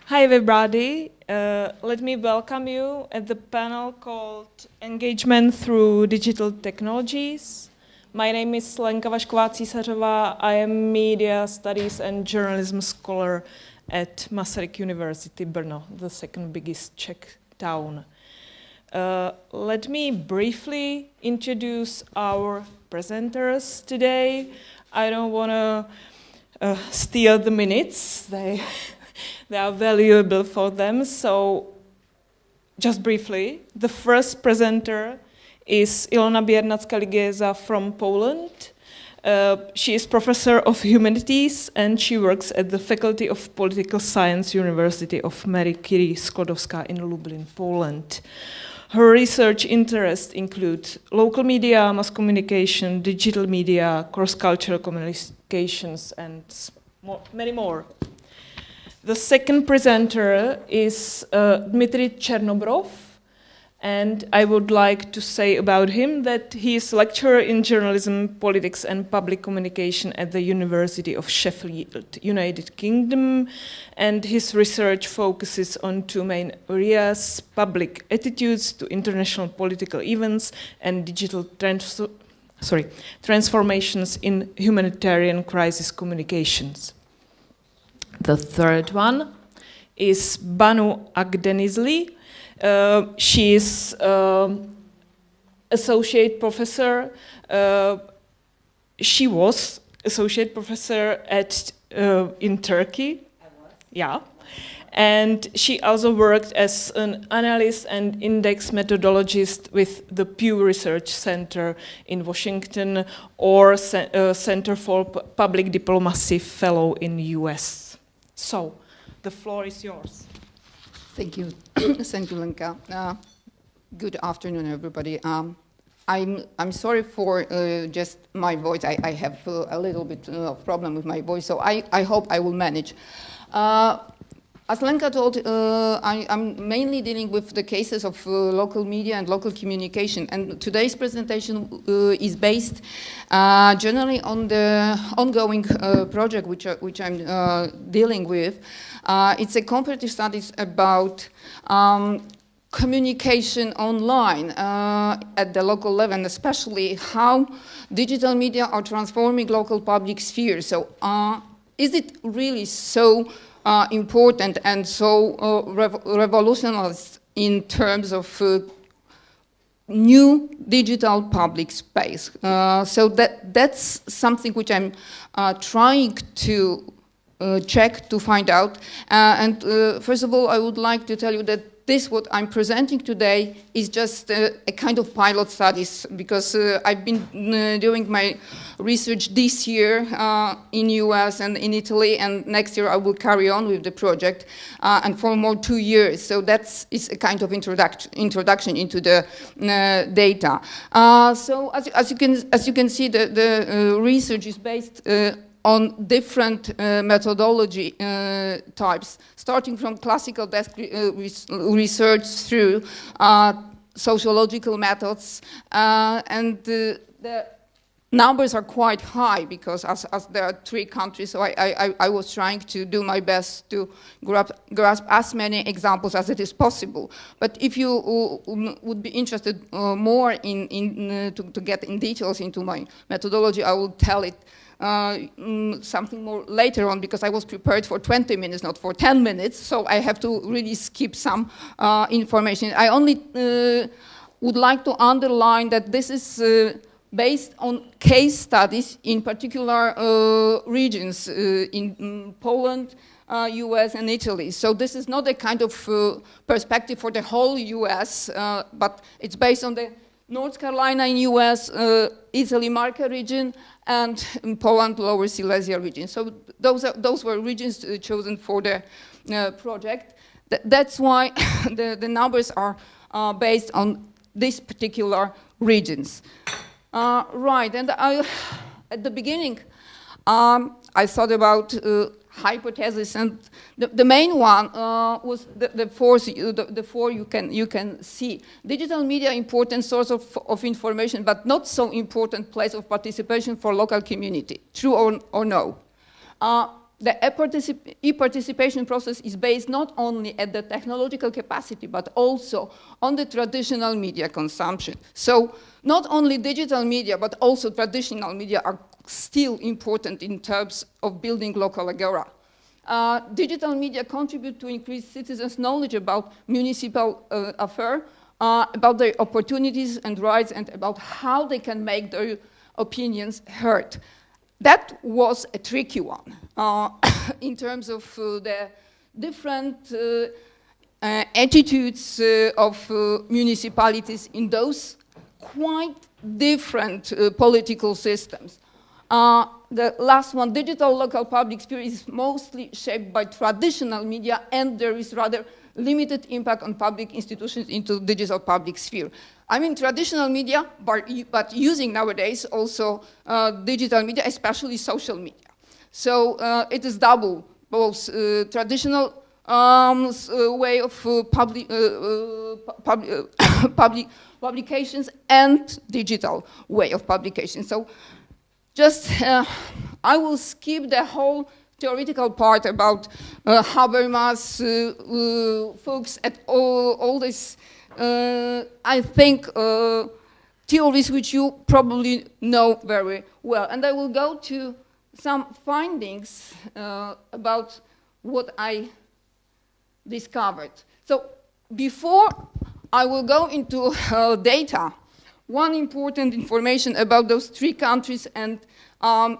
Hi everybody, let me welcome you at the panel called Engagement Through Digital Technologies. My name is Lenka Waschková, Císařová. I am Media Studies and Journalism Scholar at Masaryk University, Brno, the second biggest Czech town. Let me briefly introduce our presenters today. I don't want to steal the minutes. They are valuable for them. So just briefly, the first presenter is Ilona Biernacka-Ligieza from Poland. She is professor of Humanities and she works at the Faculty of Political Science, University of Marie Curie Sklodowska in Lublin, Poland. Her research interests include local media, mass communication, digital media, cross-cultural communications, and many more. The second presenter is Dmitry Chernobrov, and I would like to say about him that he is lecturer in journalism, politics, and public communication at the University of Sheffield, United Kingdom, and his research focuses on two main areas: public attitudes to international political events and digital transformations in humanitarian crisis communications. The third one is Banu Agdenizli. She is associate professor. She was associate professor in Turkey. I was. Yeah. And she also worked as an analyst and index methodologist with the Pew Research Center in Washington or Center for Public Diplomacy Fellow in the US. So, the floor is yours. Thank you. Thank you, Lenka. Good afternoon, everybody. I'm sorry for just my voice. I have a little bit of problem with my voice, so I hope I will manage. As Lenka told, I'm mainly dealing with the cases of local media and local communication, and today's presentation is based generally on the ongoing project which I'm dealing with. It's a comparative studies about communication online at the local level, and especially how digital media are transforming local public sphere. So is it really so important and so revolutionary in terms of new digital public space? So that's something which I'm trying to check to find out. And first of all, I would like to tell you that what I'm presenting today is just a kind of pilot studies, because I've been doing my research this year in US and in Italy, and next year I will carry on with the project, and for more 2 years. So that's a kind of introduction into the data. So as you can see, the research is based on different methodology types, starting from classical desk research through sociological methods, and the numbers are quite high because as there are 3 countries, so I was trying to do my best to grasp as many examples as it is possible. But if you would be interested more to get in details into my methodology, I will tell it something more later on, because I was prepared for 20 minutes, not for 10 minutes, so I have to really skip some information. I only would like to underline that this is based on case studies in particular regions in Poland, US and Italy. So this is not a kind of perspective for the whole US, but it's based on the North Carolina in US, Italy Marca region, and in Poland, Lower Silesia region. So those were regions chosen for the project. That's why the numbers are based on these particular regions. Right, and at the beginning, I thought about hypothesis, and the main one was the four you can see. Digital media, important source of information, but not so important place of participation for local community. True or no? the e-participation process is based not only at the technological capacity, but also on the traditional media consumption. So not only digital media, but also traditional media are still important in terms of building local agora. Digital media contribute to increase citizens' knowledge about municipal affairs, about their opportunities and rights, and about how they can make their opinions heard. That was a tricky one in terms of the different attitudes of municipalities in those quite different political systems. The last one, digital local public sphere, is mostly shaped by traditional media, and there is rather limited impact on public institutions into digital public sphere. I mean traditional media, but using nowadays also digital media, especially social media. So it is double, both traditional way of publications and digital way of publication. So just, I will skip the whole theoretical part about Habermas, Fuchs, and all this, I think, theories which you probably know very well. And I will go to some findings about what I discovered. So before I will go into data, one important information about those three countries and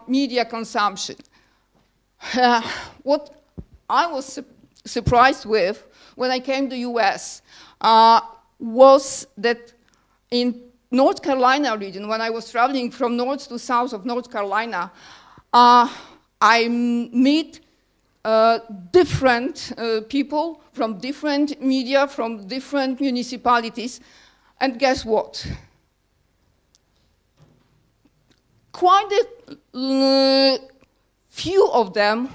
media consumption. What I was surprised with when I came to the US was that in North Carolina region, when I was traveling from north to south of North Carolina, I meet different people from different media, from different municipalities, and guess what? Quite a few of them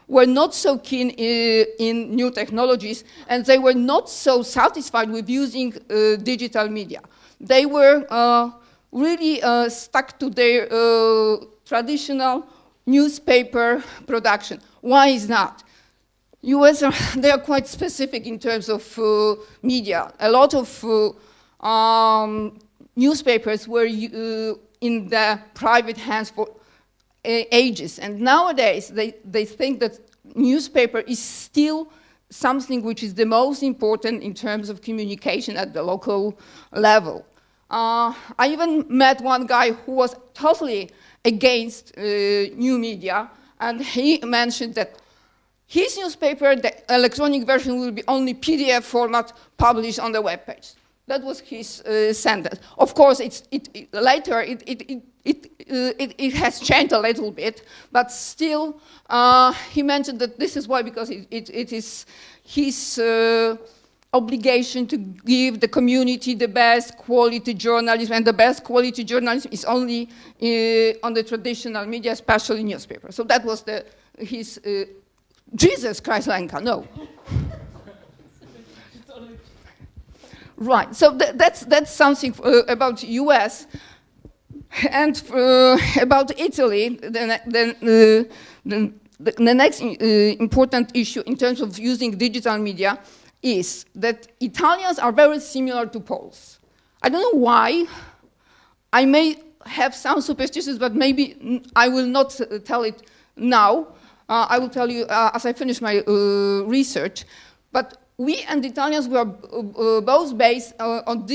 were not so keen in new technologies, and they were not so satisfied with using digital media. They were really stuck to their traditional newspaper production. Why is that? US, they are quite specific in terms of media. A lot of newspapers were in the private hands for ages. And nowadays, they think that newspaper is still something which is the most important in terms of communication at the local level. I even met one guy who was totally against new media, and he mentioned that his newspaper, the electronic version, will be only PDF format published on the web page. That was his sentence. Of course, later it has changed a little bit, but still he mentioned that this is why, because it is his obligation to give the community the best quality journalism, and the best quality journalism is only on the traditional media, especially newspaper. So that was his Jesus Christ, Lenka, no. Right, so that's something about US. And about Italy, the next important issue in terms of using digital media is that Italians are very similar to Poles. I don't know why. I may have some superstitions, but maybe I will not tell it now. I will tell you as I finish my research. But we and Italians were both based on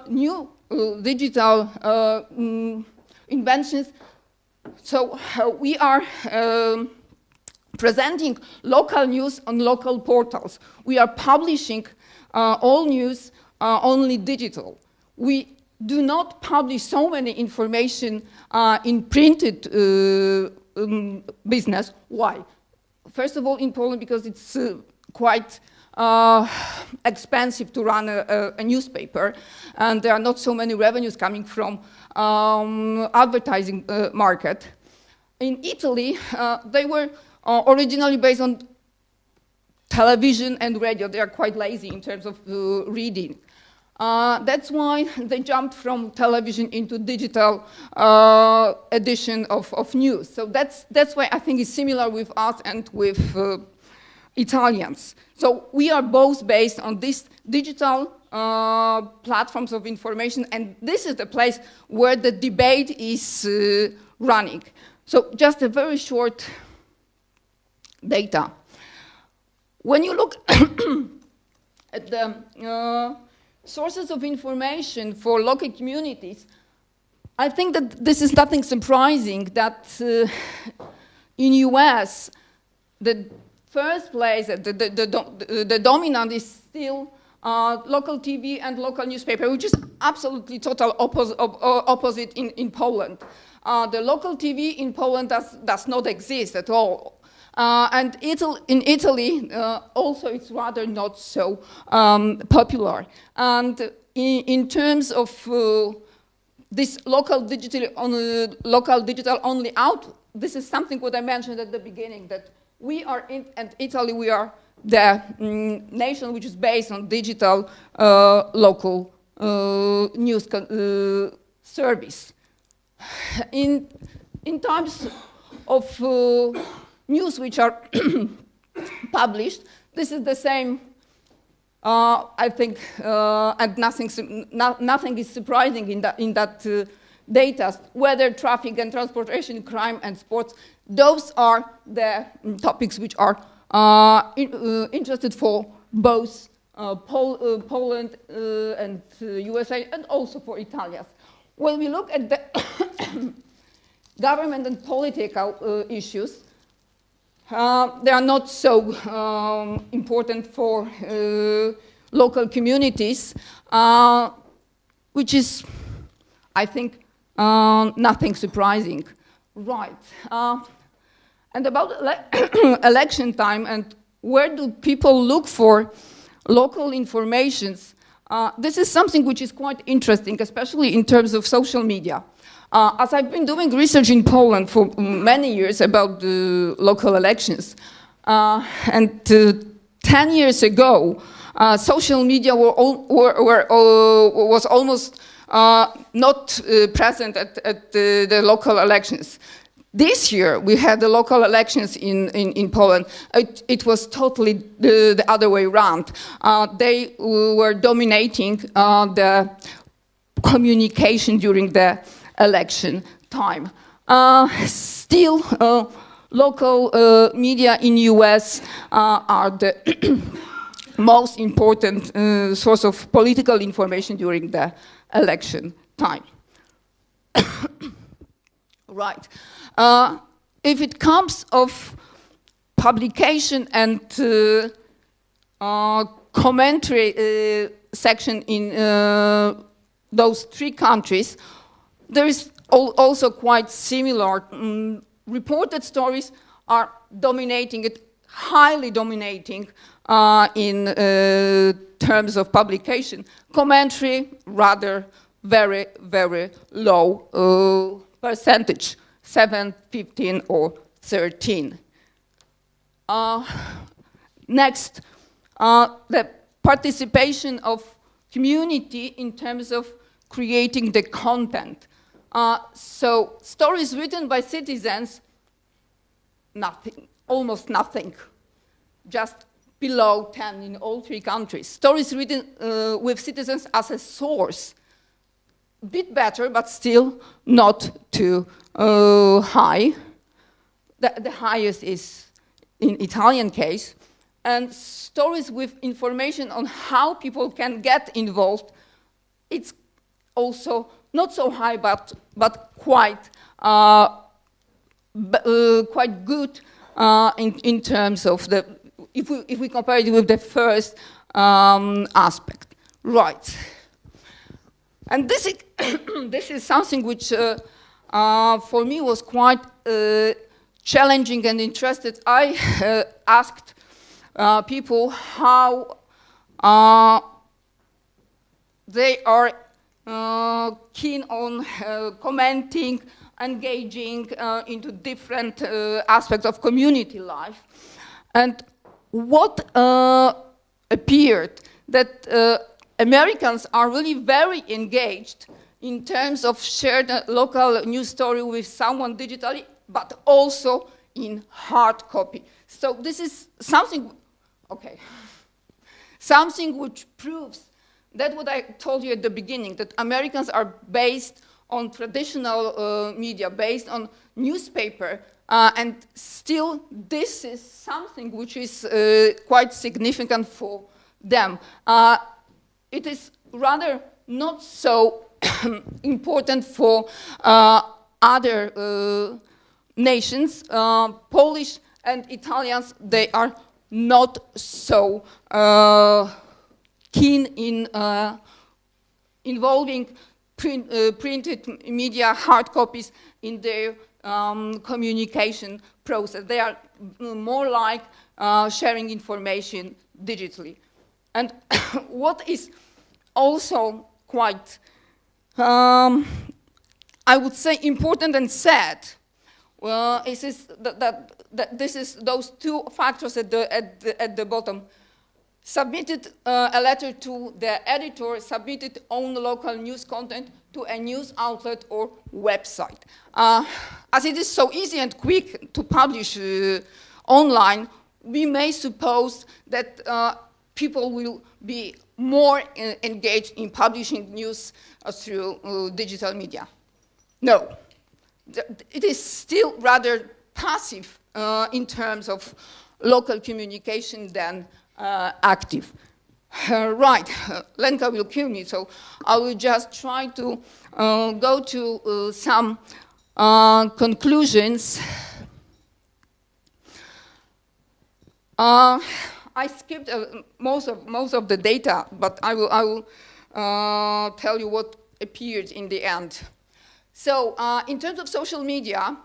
new digital inventions. So we are presenting local news on local portals. We are publishing all news only digital. We do not publish so many information in printed business. Why? First of all, in Poland, because it's quite expensive to run a newspaper, and there are not so many revenues coming from advertising market. In Italy, they were originally based on television and radio. They are quite lazy in terms of reading. That's why they jumped from television into digital edition of news. So that's why I think it's similar with us and with Italians. So we are both based on these digital platforms of information, and this is the place where the debate is running. So just a very short data. When you look at the sources of information for local communities, I think that this is nothing surprising that in US, the first place, the dominant is still local TV and local newspaper, which is absolutely total opposite in Poland. The local TV in Poland does not exist at all. And in Italy, also it's rather not so popular. And in terms of this local digital only out, this is something what I mentioned at the beginning, that we are and Italy, we are the nation which is based on digital local news service. In terms of news which are published, this is the same, I think, and nothing is surprising in that data. Weather, traffic and transportation, crime and sports, those are the topics which are interested for both Poland and USA, and also for Italians. When we look at the government and political issues, they are not so important for local communities, which is, I think, nothing surprising. Right. And about election time and where do people look for local informations, this is something which is quite interesting, especially in terms of social media. As I've been doing research in Poland for many years about the local elections, and 10 years ago, social media was almost not present at the local elections. This year, we had the local elections in Poland. It was totally the other way around. They were dominating the communication during the election time. Still, local media in US are the most important source of political information during the election time. Right. If it comes of publication and commentary section in those three countries, there is also quite similar. Reported stories are dominating it, highly dominating in terms of publication. Commentary, rather very, very low percentage, 7, 15, or 13. Next, the participation of community in terms of creating the content. So stories written by citizens, nothing, almost nothing, just below 10 in all three countries. Stories written with citizens as a source, a bit better, but still not too high. The highest is in Italian case. And stories with information on how people can get involved, it's also not so high, but quite quite good in terms of the, if we compare it with the first aspect. Right. And this is something which for me was quite challenging and interested. I asked people how they are keen on commenting, engaging into different aspects of community life. And what appeared that Americans are really very engaged in terms of shared local news story with someone digitally, but also in hard copy. So this is something, okay, something which proves that what I told you at the beginning, that Americans are based on traditional media, based on newspaper, and still this is something which is quite significant for them. It is rather not so important for other nations. Polish and Italians, they are not so keen in involving printed media, hard copies in their communication process. They are more like sharing information digitally. And what is also quite, I would say, important and sad, is that this is those two factors at the bottom. Submitted a letter to the editor, submitted own local news content to a news outlet or website. As it is so easy and quick to publish online, we may suppose that people will be more engaged in publishing news through digital media. No, it is still rather passive in terms of local communication than active. Right, Lenka will kill me, so I will just try to go to some conclusions. I skipped most of the data, but I will tell you what appeared in the end. So, in terms of social media,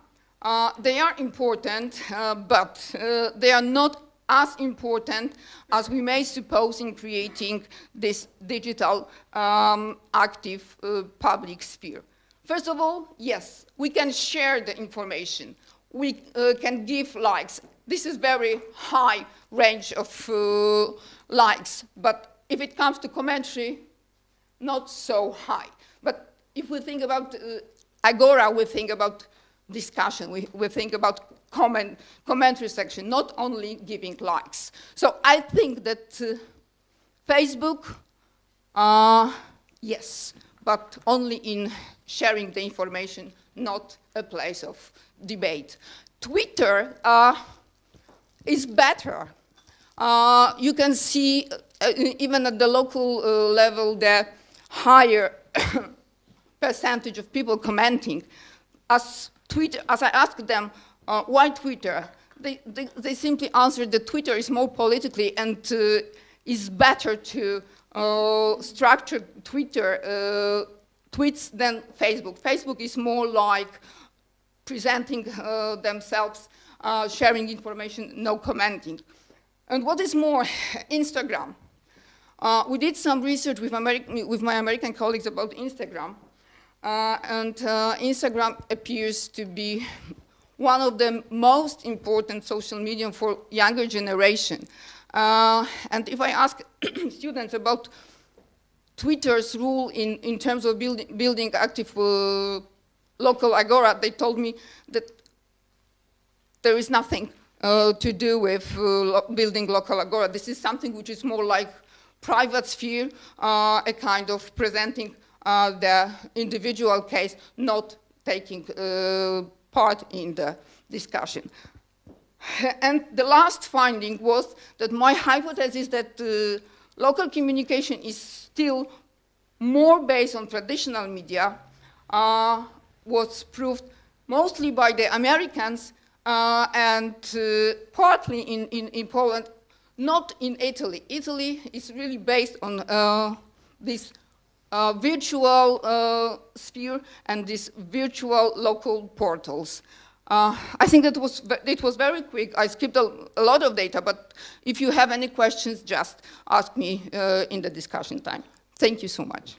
they are important, but they are not as important as we may suppose in creating this digital active public sphere. First of all, yes, we can share the information. We can give likes. This is very high range of likes, but if it comes to commentary, not so high. But if we think about Agora, we think about discussion, we think about commentary section, not only giving likes. So I think that Facebook, yes, but only in sharing the information, not a place of debate. Twitter is better. You can see, even at the local level, the higher percentage of people commenting. As I asked them, why Twitter? They simply answered that Twitter is more politically and is better to structure Twitter tweets than Facebook. Facebook is more like presenting themselves, sharing information, no commenting. And what is more, Instagram. We did some research with my American colleagues about Instagram, and Instagram appears to be one of the most important social media for younger generation. And if I ask students about Twitter's role in terms of building active local Agora, they told me that there is nothing to do with building local Agora. This is something which is more like private sphere, a kind of presenting the individual case, not taking part in the discussion. And the last finding was that my hypothesis that local communication is still more based on traditional media was proved mostly by the Americans and partly in Poland, not in Italy. Italy is really based on this virtual sphere and these virtual local portals. I think that it was very quick. I skipped a lot of data, but if you have any questions, just ask me in the discussion time. Thank you so much.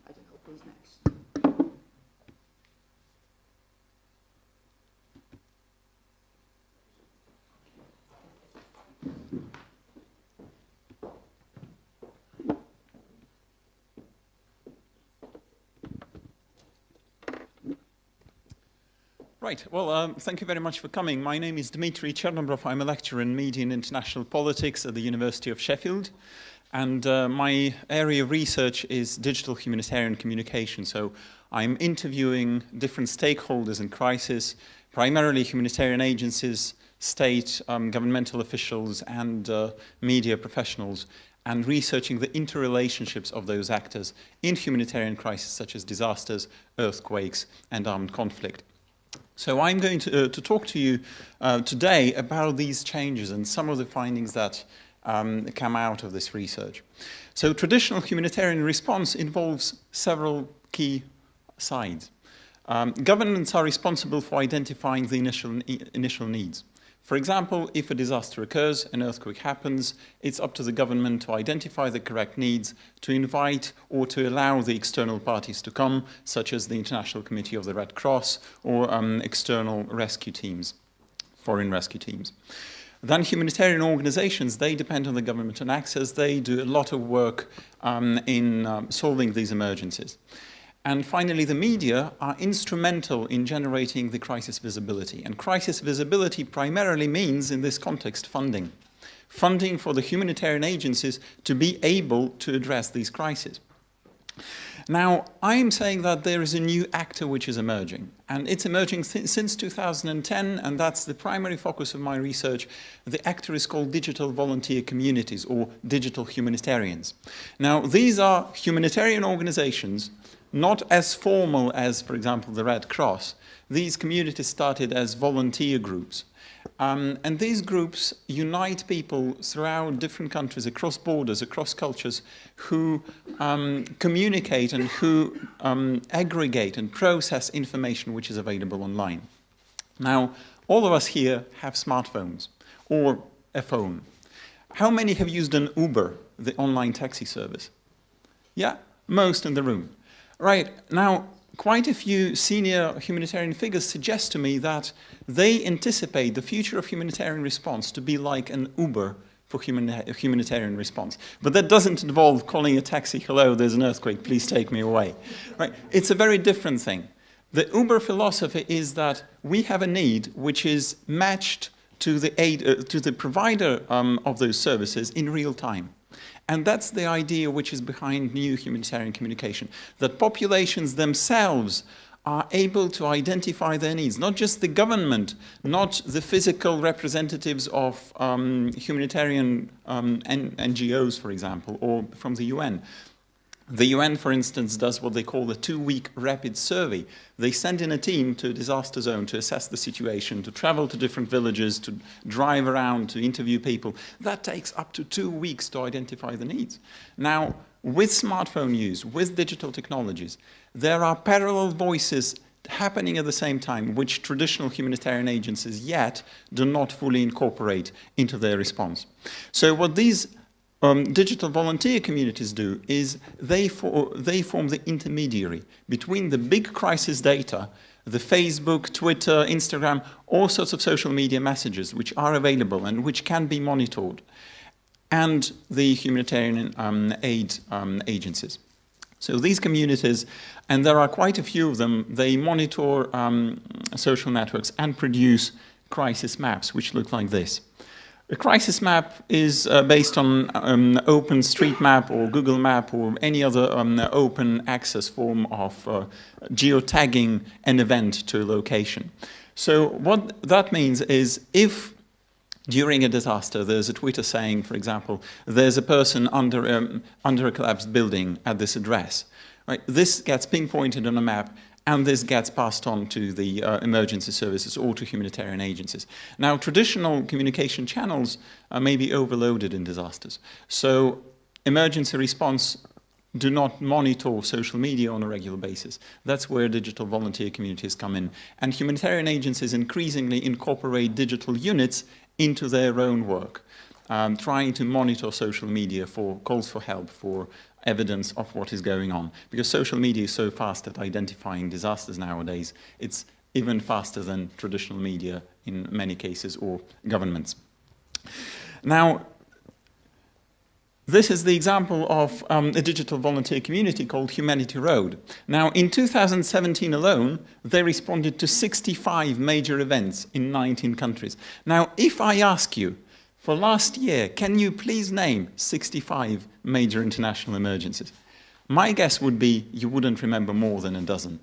I don't know who's next. Right, well, thank you very much for coming. My name is Dmitry Chernobrov. I'm a lecturer in media and international politics at the University of Sheffield. And my area of research is digital humanitarian communication. So I'm interviewing different stakeholders in crisis, primarily humanitarian agencies, state, governmental officials, and media professionals, and researching the interrelationships of those actors in humanitarian crises such as disasters, earthquakes, and armed conflict. So I'm going to talk to you today about these changes and some of the findings that come out of this research. So traditional humanitarian response involves several key sides. Governments are responsible for identifying the initial needs. For example, if a disaster occurs, an earthquake happens, it's up to the government to identify the correct needs, to invite or to allow the external parties to come, such as the International Committee of the Red Cross or external rescue teams, foreign rescue teams. Then humanitarian organizations, they depend on the government and access. They do a lot of work in solving these emergencies. And finally, the media are instrumental in generating the crisis visibility. And crisis visibility primarily means, in this context, funding. Funding for the humanitarian agencies to be able to address these crises. Now, I'm saying that there is a new actor which is emerging. And it's emerging since 2010, and that's the primary focus of my research. The actor is called digital volunteer communities, or digital humanitarians. Now, these are humanitarian organizations not as formal as, for example, the Red Cross. These communities started as volunteer groups. And these groups unite people throughout different countries, across borders, across cultures, who communicate and who aggregate and process information which is available online. Now, all of us here have smartphones or a phone. How many have used an Uber, the online taxi service? Yeah, most in the room. Right, now, quite a few senior humanitarian figures suggest to me that they anticipate the future of humanitarian response to be like an Uber for humanitarian response. But that doesn't involve calling a taxi, hello, there's an earthquake, please take me away. Right, it's a very different thing. The Uber philosophy is that we have a need which is matched to the provider of those services in real time. And that's the idea which is behind new humanitarian communication, that populations themselves are able to identify their needs, not just the government, not the physical representatives of humanitarian NGOs, for example, or from the UN. The UN, for instance, does what they call a 2-week rapid survey. They send in a team to a disaster zone to assess the situation, to travel to different villages, to drive around, to interview people. That takes up to 2 weeks to identify the needs. Now, with smartphone use, with digital technologies, there are parallel voices happening at the same time, which traditional humanitarian agencies yet do not fully incorporate into their response. So what these digital volunteer communities do is they form the intermediary between the big crisis data, the Facebook, Twitter, Instagram, all sorts of social media messages which are available and which can be monitored, and the humanitarian aid agencies. So these communities, and there are quite a few of them, they monitor social networks and produce crisis maps which look like this. A crisis map is based on OpenStreetMap or Google Map or any other open access form of geotagging an event to a location. So what that means is if during a disaster there's a Twitter saying, for example, there's a person under a collapsed building at this address, right? This gets pinpointed on a map, and this gets passed on to the emergency services or to humanitarian agencies. Now, traditional communication channels may be overloaded in disasters. So emergency response do not monitor social media on a regular basis. That's where digital volunteer communities come in. And humanitarian agencies increasingly incorporate digital units into their own work, trying to monitor social media for calls for help, for evidence of what is going on. Because social media is so fast at identifying disasters nowadays, it's even faster than traditional media in many cases, or governments. Now, this is the example of a digital volunteer community called Humanity Road. Now, in 2017 alone, they responded to 65 major events in 19 countries. Now, if I ask you, for last year, can you please name 65 major international emergencies? My guess would be you wouldn't remember more than a dozen.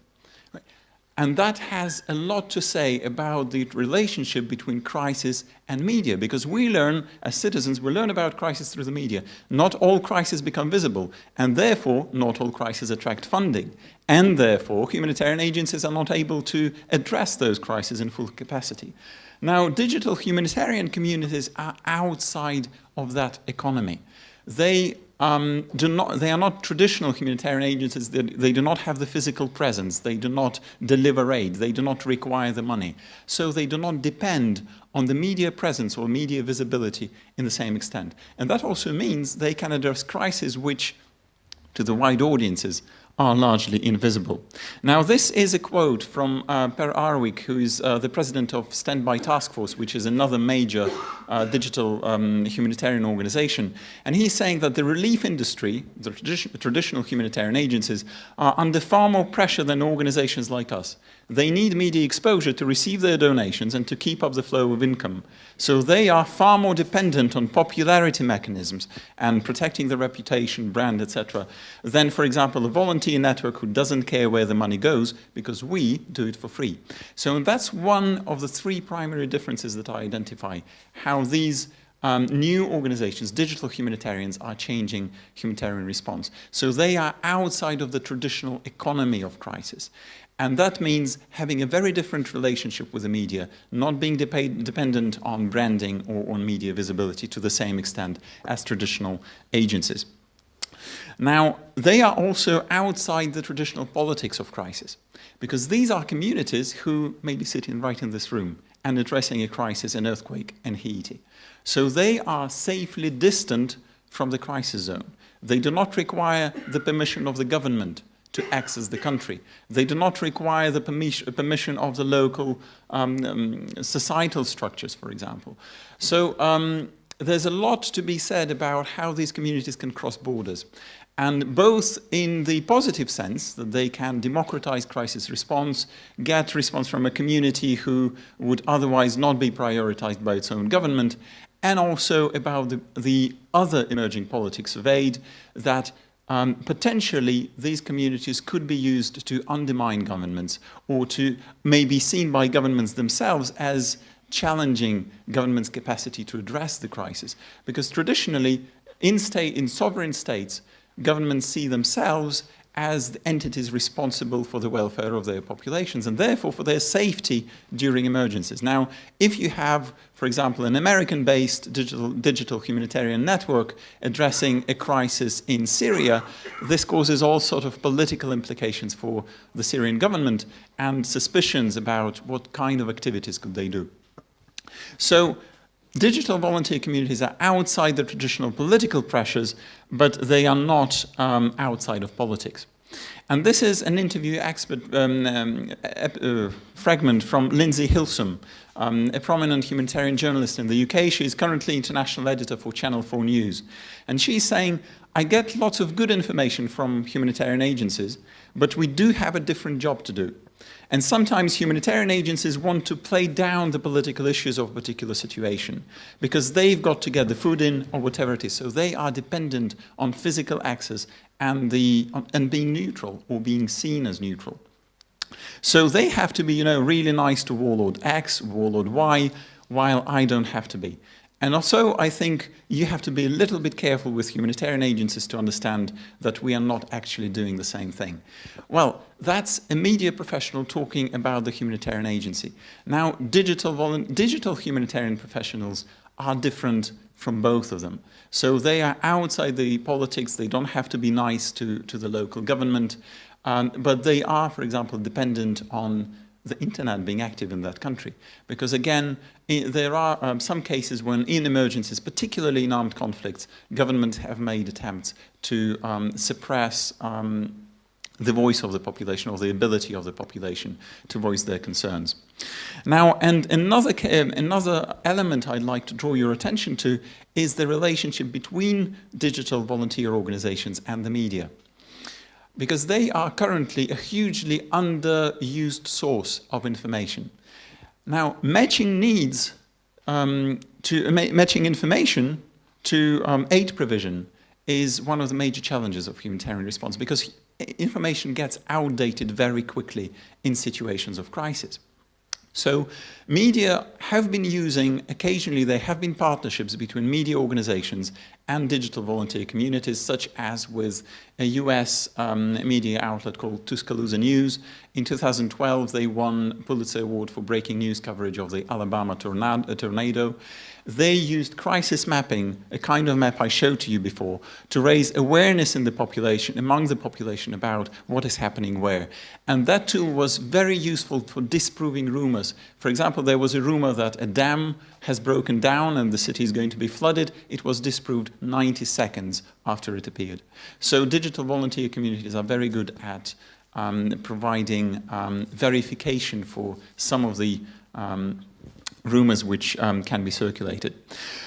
And that has a lot to say about the relationship between crisis and media, because we learn, as citizens, we learn about crisis through the media. Not all crises become visible, and therefore not all crises attract funding. And therefore, humanitarian agencies are not able to address those crises in full capacity. Now, digital humanitarian communities are outside of that economy. They are not traditional humanitarian agencies. They do not have the physical presence. They do not deliver aid. They do not require the money. So they do not depend on the media presence or media visibility in the same extent. And that also means they can address crises which, to the wide audiences, are largely invisible. Now, this is a quote from Per Arvik, who is the president of Standby Task Force, which is another major digital humanitarian organization. And he's saying that the relief industry, the traditional humanitarian agencies, are under far more pressure than organizations like us. They need media exposure to receive their donations and to keep up the flow of income. So they are far more dependent on popularity mechanisms and protecting the reputation, brand, etc., than, for example, a volunteer network who doesn't care where the money goes, because we do it for free. So that's one of the three primary differences that I identify, how these new organizations, digital humanitarians, are changing humanitarian response. So they are outside of the traditional economy of crisis. And that means having a very different relationship with the media, not being dependent on branding or on media visibility to the same extent as traditional agencies. Now, they are also outside the traditional politics of crisis, because these are communities who may be sitting right in this room and addressing a crisis, an earthquake, in Haiti. So they are safely distant from the crisis zone. They do not require the permission of the government to access the country. They do not require the permission of the local societal structures, for example. So there's a lot to be said about how these communities can cross borders. And both in the positive sense, that they can democratize crisis response, get response from a community who would otherwise not be prioritized by its own government, and also about the other emerging politics of aid, that potentially these communities could be used to undermine governments, or to maybe seen by governments themselves as challenging governments' capacity to address the crisis. Because traditionally, in sovereign states, governments see themselves as the entities responsible for the welfare of their populations and therefore for their safety during emergencies. Now, if you have, for example, an American-based digital humanitarian network addressing a crisis in Syria, this causes all sorts of political implications for the Syrian government and suspicions about what kind of activities could they do. So, digital volunteer communities are outside the traditional political pressures, but they are not outside of politics. And this is an interview fragment from Lindsay Hilsum, a prominent humanitarian journalist in the UK. She is currently international editor for Channel 4 News. And she's saying, I get lots of good information from humanitarian agencies, but we do have a different job to do. And sometimes humanitarian agencies want to play down the political issues of a particular situation because they've got to get the food in or whatever it is. So they are dependent on physical access and being neutral or being seen as neutral. So they have to be, really nice to Warlord X, Warlord Y, while I don't have to be. And also, I think you have to be a little bit careful with humanitarian agencies to understand that we are not actually doing the same thing. Well, that's a media professional talking about the humanitarian agency. Now, digital humanitarian professionals are different from both of them. So they are outside the politics. They don't have to be nice to the local government, but they are, for example, dependent on the internet being active in that country. Because again, there are some cases when in emergencies, particularly in armed conflicts, governments have made attempts to suppress the voice of the population, or the ability of the population to voice their concerns. Now, and another element I'd like to draw your attention to is the relationship between digital volunteer organizations and the media, because they are currently a hugely underused source of information. Now, matching needs matching information to aid provision is one of the major challenges of humanitarian response, because information gets outdated very quickly in situations of crisis. So media have been using, occasionally there have been partnerships between media organizations and digital volunteer communities, such as with a US media outlet called Tuscaloosa News. In 2012, they won Pulitzer Award for breaking news coverage of the Alabama tornado. They used crisis mapping, a kind of map I showed to you before, to raise awareness in the population, among the population, about what is happening where. And that tool was very useful for disproving rumors. For example, there was a rumor that a dam has broken down and the city is going to be flooded. It was disproved 90 seconds after it appeared. So digital volunteer communities are very good at providing verification for some of the rumors which can be circulated.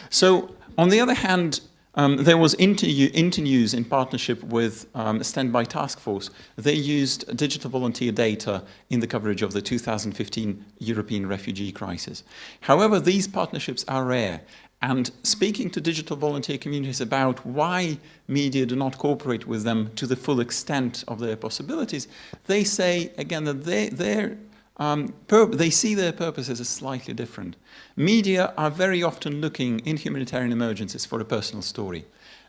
So, on the other hand, there was Internews in partnership with Standby Task Force. They used digital volunteer data in the coverage of the 2015 European refugee crisis. However, these partnerships are rare. And speaking to digital volunteer communities about why media do not cooperate with them to the full extent of their possibilities, they say, again, that they see their purposes as slightly different. Media are very often looking in humanitarian emergencies for a personal story.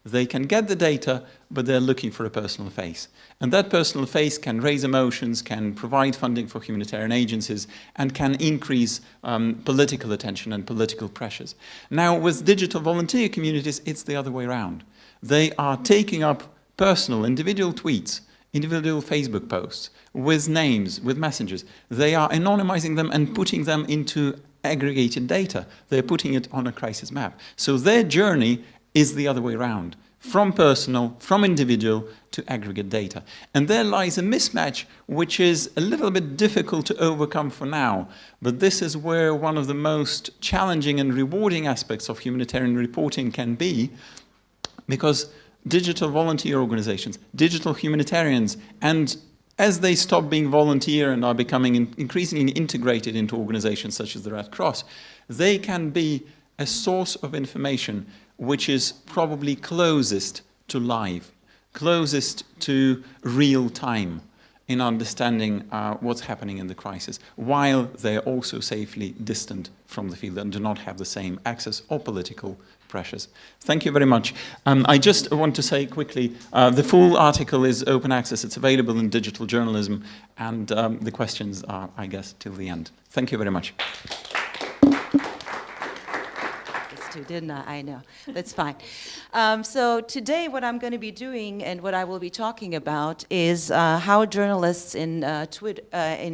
They can get the data, but they're looking for a personal face. And that personal face can raise emotions, can provide funding for humanitarian agencies, and can increase political attention and political pressures. Now, with digital volunteer communities, it's the other way around. They are taking up personal, individual tweets, individual Facebook posts, with names, with messages. They are anonymizing them and putting them into aggregated data. They're putting it on a crisis map. So their journey is the other way around, from personal, from individual to aggregate data. And there lies a mismatch which is a little bit difficult to overcome for now, but this is where one of the most challenging and rewarding aspects of humanitarian reporting can be, because digital volunteer organizations, digital humanitarians, and as they stop being volunteer and are becoming increasingly integrated into organizations such as the Red Cross, they can be a source of information which is probably closest to live, closest to real time in understanding what's happening in the crisis, while they're also safely distant from the field and do not have the same access or political pressures. Thank you very much. I just want to say quickly, the full article is open access. It's available in digital journalism, and the questions are, I guess, till the end. Thank you very much. Didn't I? I know. That's fine. So today what I'm going to be doing and what I will be talking about is how journalists in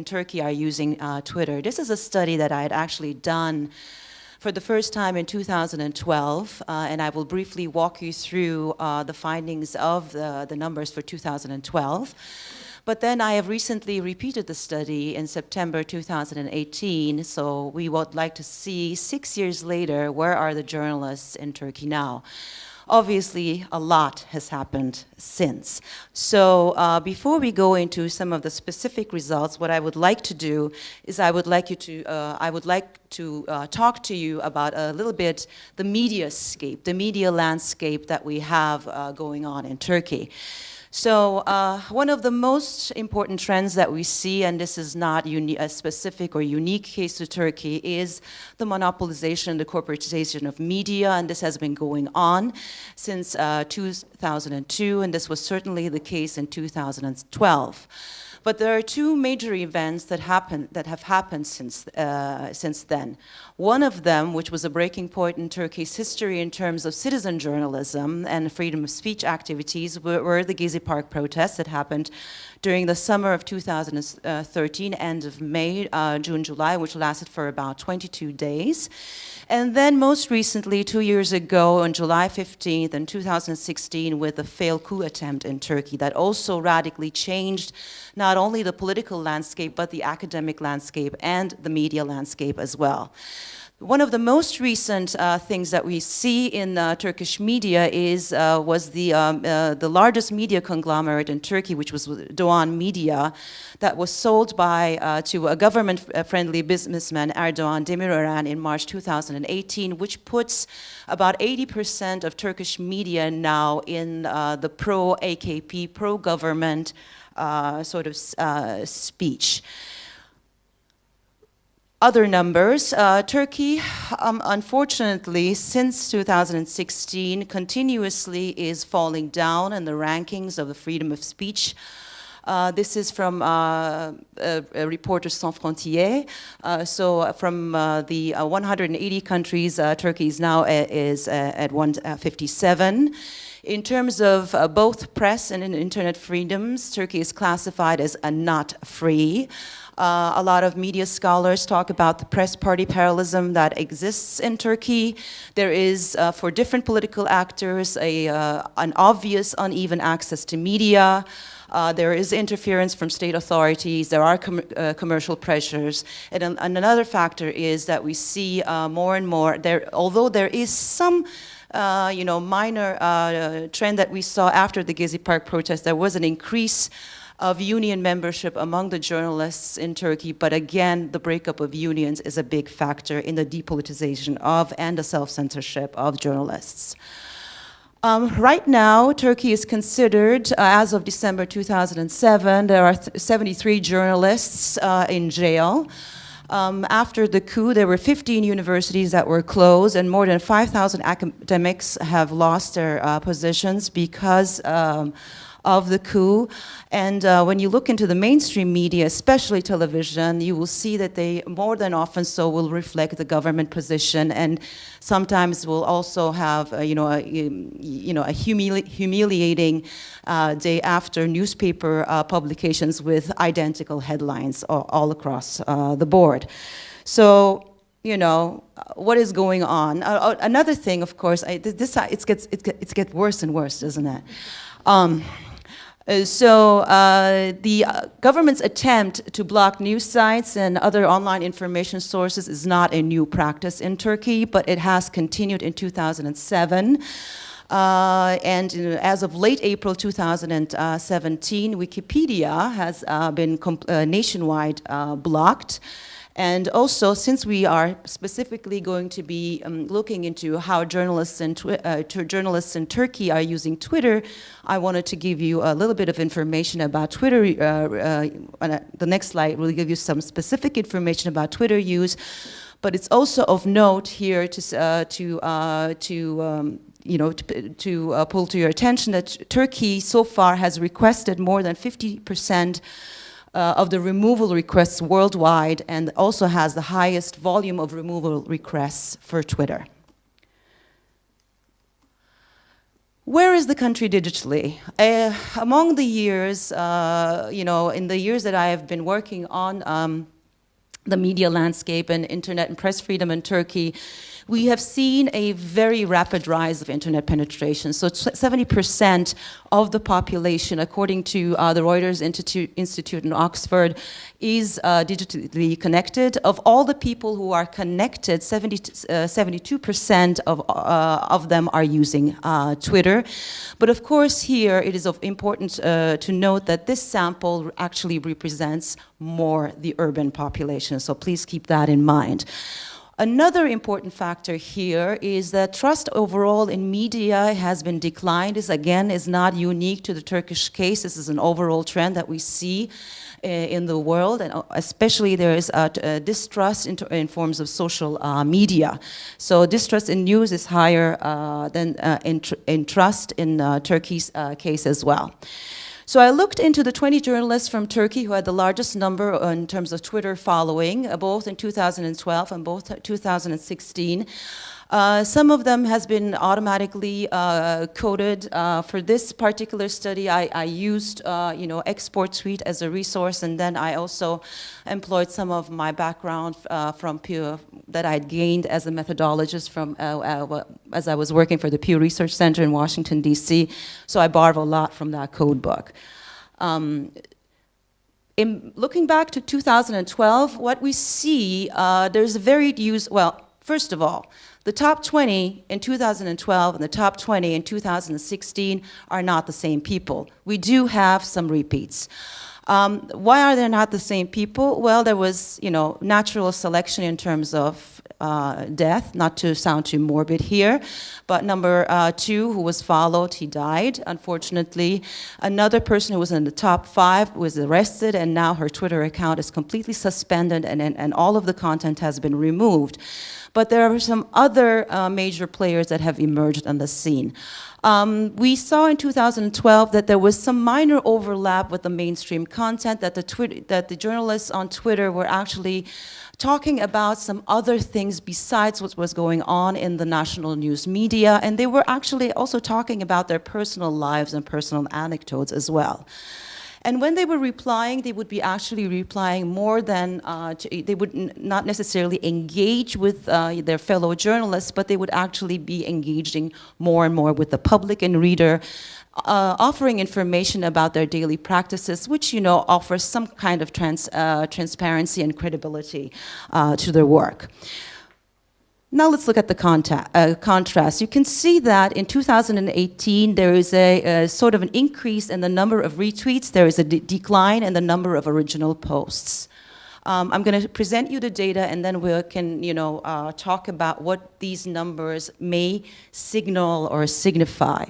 Turkey are using Twitter. This is a study that I had actually done for the first time in 2012, and I will briefly walk you through the findings of the numbers for 2012. But then I have recently repeated the study in September 2018, so we would like to see 6 years later, where are the journalists in Turkey now? Obviously, a lot has happened since. So before we go into some of the specific results, what I would like to do is I would like to talk to you about a little bit the mediascape, the media landscape that we have going on in Turkey. So one of the most important trends that we see, and this is not a specific or unique case to Turkey, is the monopolization, the corporatization of media, and this has been going on since 2002, and this was certainly the case in 2012. But there are two major events that have happened since then. One of them, which was a breaking point in Turkey's history in terms of citizen journalism and freedom of speech activities, were the Gezi Park protests that happened during the summer of 2013, end of May, June, July, which lasted for about 22 days. And then most recently, 2 years ago, on July 15th in 2016, with the failed coup attempt in Turkey that also radically changed not only the political landscape, but the academic landscape and the media landscape as well. One of the most recent things that we see in Turkish media was the largest media conglomerate in Turkey, which was Doğan Media, that was sold to a government-friendly businessman, Erdoğan Demirören, in March 2018, which puts about 80% of Turkish media now in the pro-AKP, pro-government sort of speech. Other numbers, Turkey, unfortunately, since 2016, continuously is falling down in the rankings of the freedom of speech. This is from Reporters Sans Frontières. So from the 180 countries, Turkey is now at 157. In terms of both press and internet freedoms, Turkey is classified as not free. A lot of media scholars talk about the press party parallelism that exists in Turkey. There is, for different political actors, an obvious uneven access to media. There is interference from state authorities. There are commercial pressures. And another factor is that we see more and more, although there is some minor trend that we saw after the Gezi Park protest, there was an increase of union membership among the journalists in Turkey, but again, the breakup of unions is a big factor in the depoliticization of and the self-censorship of journalists. Right now, Turkey is considered, as of December 2007, there are 73 journalists in jail. After the coup, there were 15 universities that were closed, and more than 5,000 academics have lost their positions because of the coup. And when you look into the mainstream media, especially television, you will see that they more than often so will reflect the government position, and sometimes will also have a humiliating day after newspaper publications with identical headlines all across the board. So, what is going on? Another thing, of course, it gets worse and worse, doesn't it? The government's attempt to block news sites and other online information sources is not a new practice in Turkey, but it has continued in 2007. And as of late April 2017, Wikipedia has been nationwide blocked. And also, since we are specifically going to be looking into how journalists in Turkey are using Twitter, I wanted to give you a little bit of information about Twitter. The next slide will give you some specific information about Twitter use, but it's also of note here to pull to your attention that Turkey so far has requested more than 50% of the removal requests worldwide, and also has the highest volume of removal requests for Twitter. Where is the country digitally? Among the years, in the years that I have been working on the media landscape and internet and press freedom in Turkey, we have seen a very rapid rise of internet penetration. So 70% of the population, according to the Reuters Institute in Oxford, is digitally connected. Of all the people who are connected, 72% of them are using Twitter. But of course here it is of importance to note that this sample actually represents more the urban population. So please keep that in mind. Another important factor here is that trust overall in media has been declined. This again is not unique to the Turkish case. This is an overall trend that we see in the world, and especially there is distrust in forms of social media. So distrust in news is higher than in trust in Turkey's case as well. So I looked into the 20 journalists from Turkey who had the largest number in terms of Twitter following, both in 2012 and both 2016. Some of them has been automatically coded. For this particular study, I used, export suite as a resource, and then I also employed some of my background from Pew that I had gained as a methodologist from as I was working for the Pew Research Center in Washington, D.C. So I borrowed a lot from that code book. In looking back to 2012, what we see, there's a varied use. Well, first of all, the top 20 in 2012 and the top 20 in 2016 are not the same people. We do have some repeats. Why are they not the same people? Well, there was, natural selection in terms of death, not to sound too morbid here, but number 2 who was followed, he died, unfortunately. Another person who was in the top 5 was arrested, and now her Twitter account is completely suspended, and all of the content has been removed. But there are some other major players that have emerged on the scene. We saw in 2012 that there was some minor overlap with the mainstream content, that the journalists on Twitter were actually talking about some other things besides what was going on in the national news media, and they were actually also talking about their personal lives and personal anecdotes as well. And when they were replying, they would be actually replying more than, they would not necessarily engage with their fellow journalists, but they would actually be engaging more and more with the public and reader, offering information about their daily practices, which, offers some kind of transparency and credibility to their work. Now let's look at the contrast. You can see that in 2018 there is a sort of an increase in the number of retweets. There is a decline in the number of original posts. I'm going to present you the data, and then we can, talk about what these numbers may signal or signify.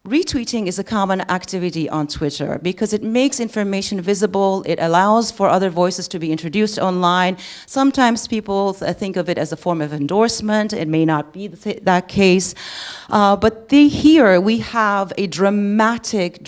Retweeting is a common activity on Twitter because it makes information visible, it allows for other voices to be introduced online. Sometimes people think of it as a form of endorsement. It may not be that case. But here we have a dramatic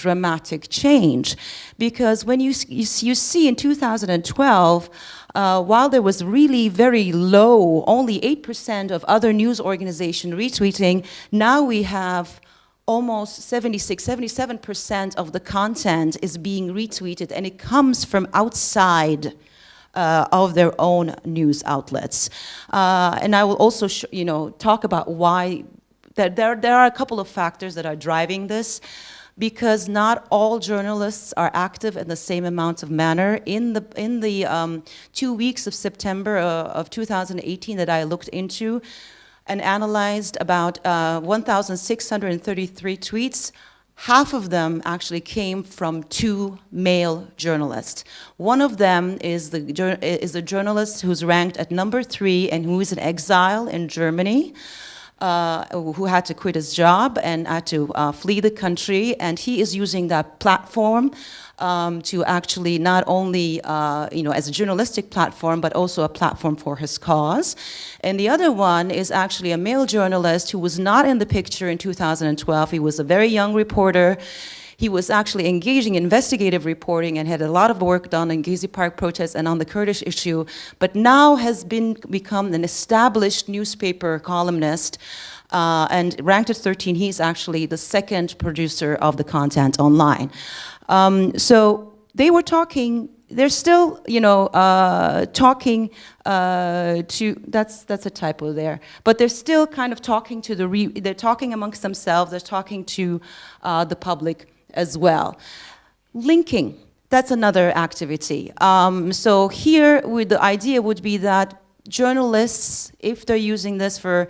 change, because when you see in 2012, while there was really very low, only 8% of other news organizations retweeting, now we have almost 77% of the content is being retweeted, and it comes from outside of their own news outlets. And I will also talk about why there are a couple of factors that are driving this, because not all journalists are active in the same amount of manner. In the 2 weeks of September of 2018 that I looked into and analyzed about 1,633 tweets, half of them actually came from 2 male journalists. One of them is a journalist who's ranked at number 3 and who is in exile in Germany, who had to quit his job and had to flee the country, and he is using that platform to actually not only, as a journalistic platform, but also a platform for his cause. And the other one is actually a male journalist who was not in the picture in 2012. He was a very young reporter. He was actually engaging in investigative reporting and had a lot of work done on Gezi Park protests and on the Kurdish issue, but now has become an established newspaper columnist, and ranked at 13. He's actually the second producer of the content online. So they were talking, they're still, talking to, that's a typo there, but they're still kind of talking to they're talking amongst themselves, they're talking to the public as well. Linking, that's another activity. So here, the idea would be that journalists, if they're using this for,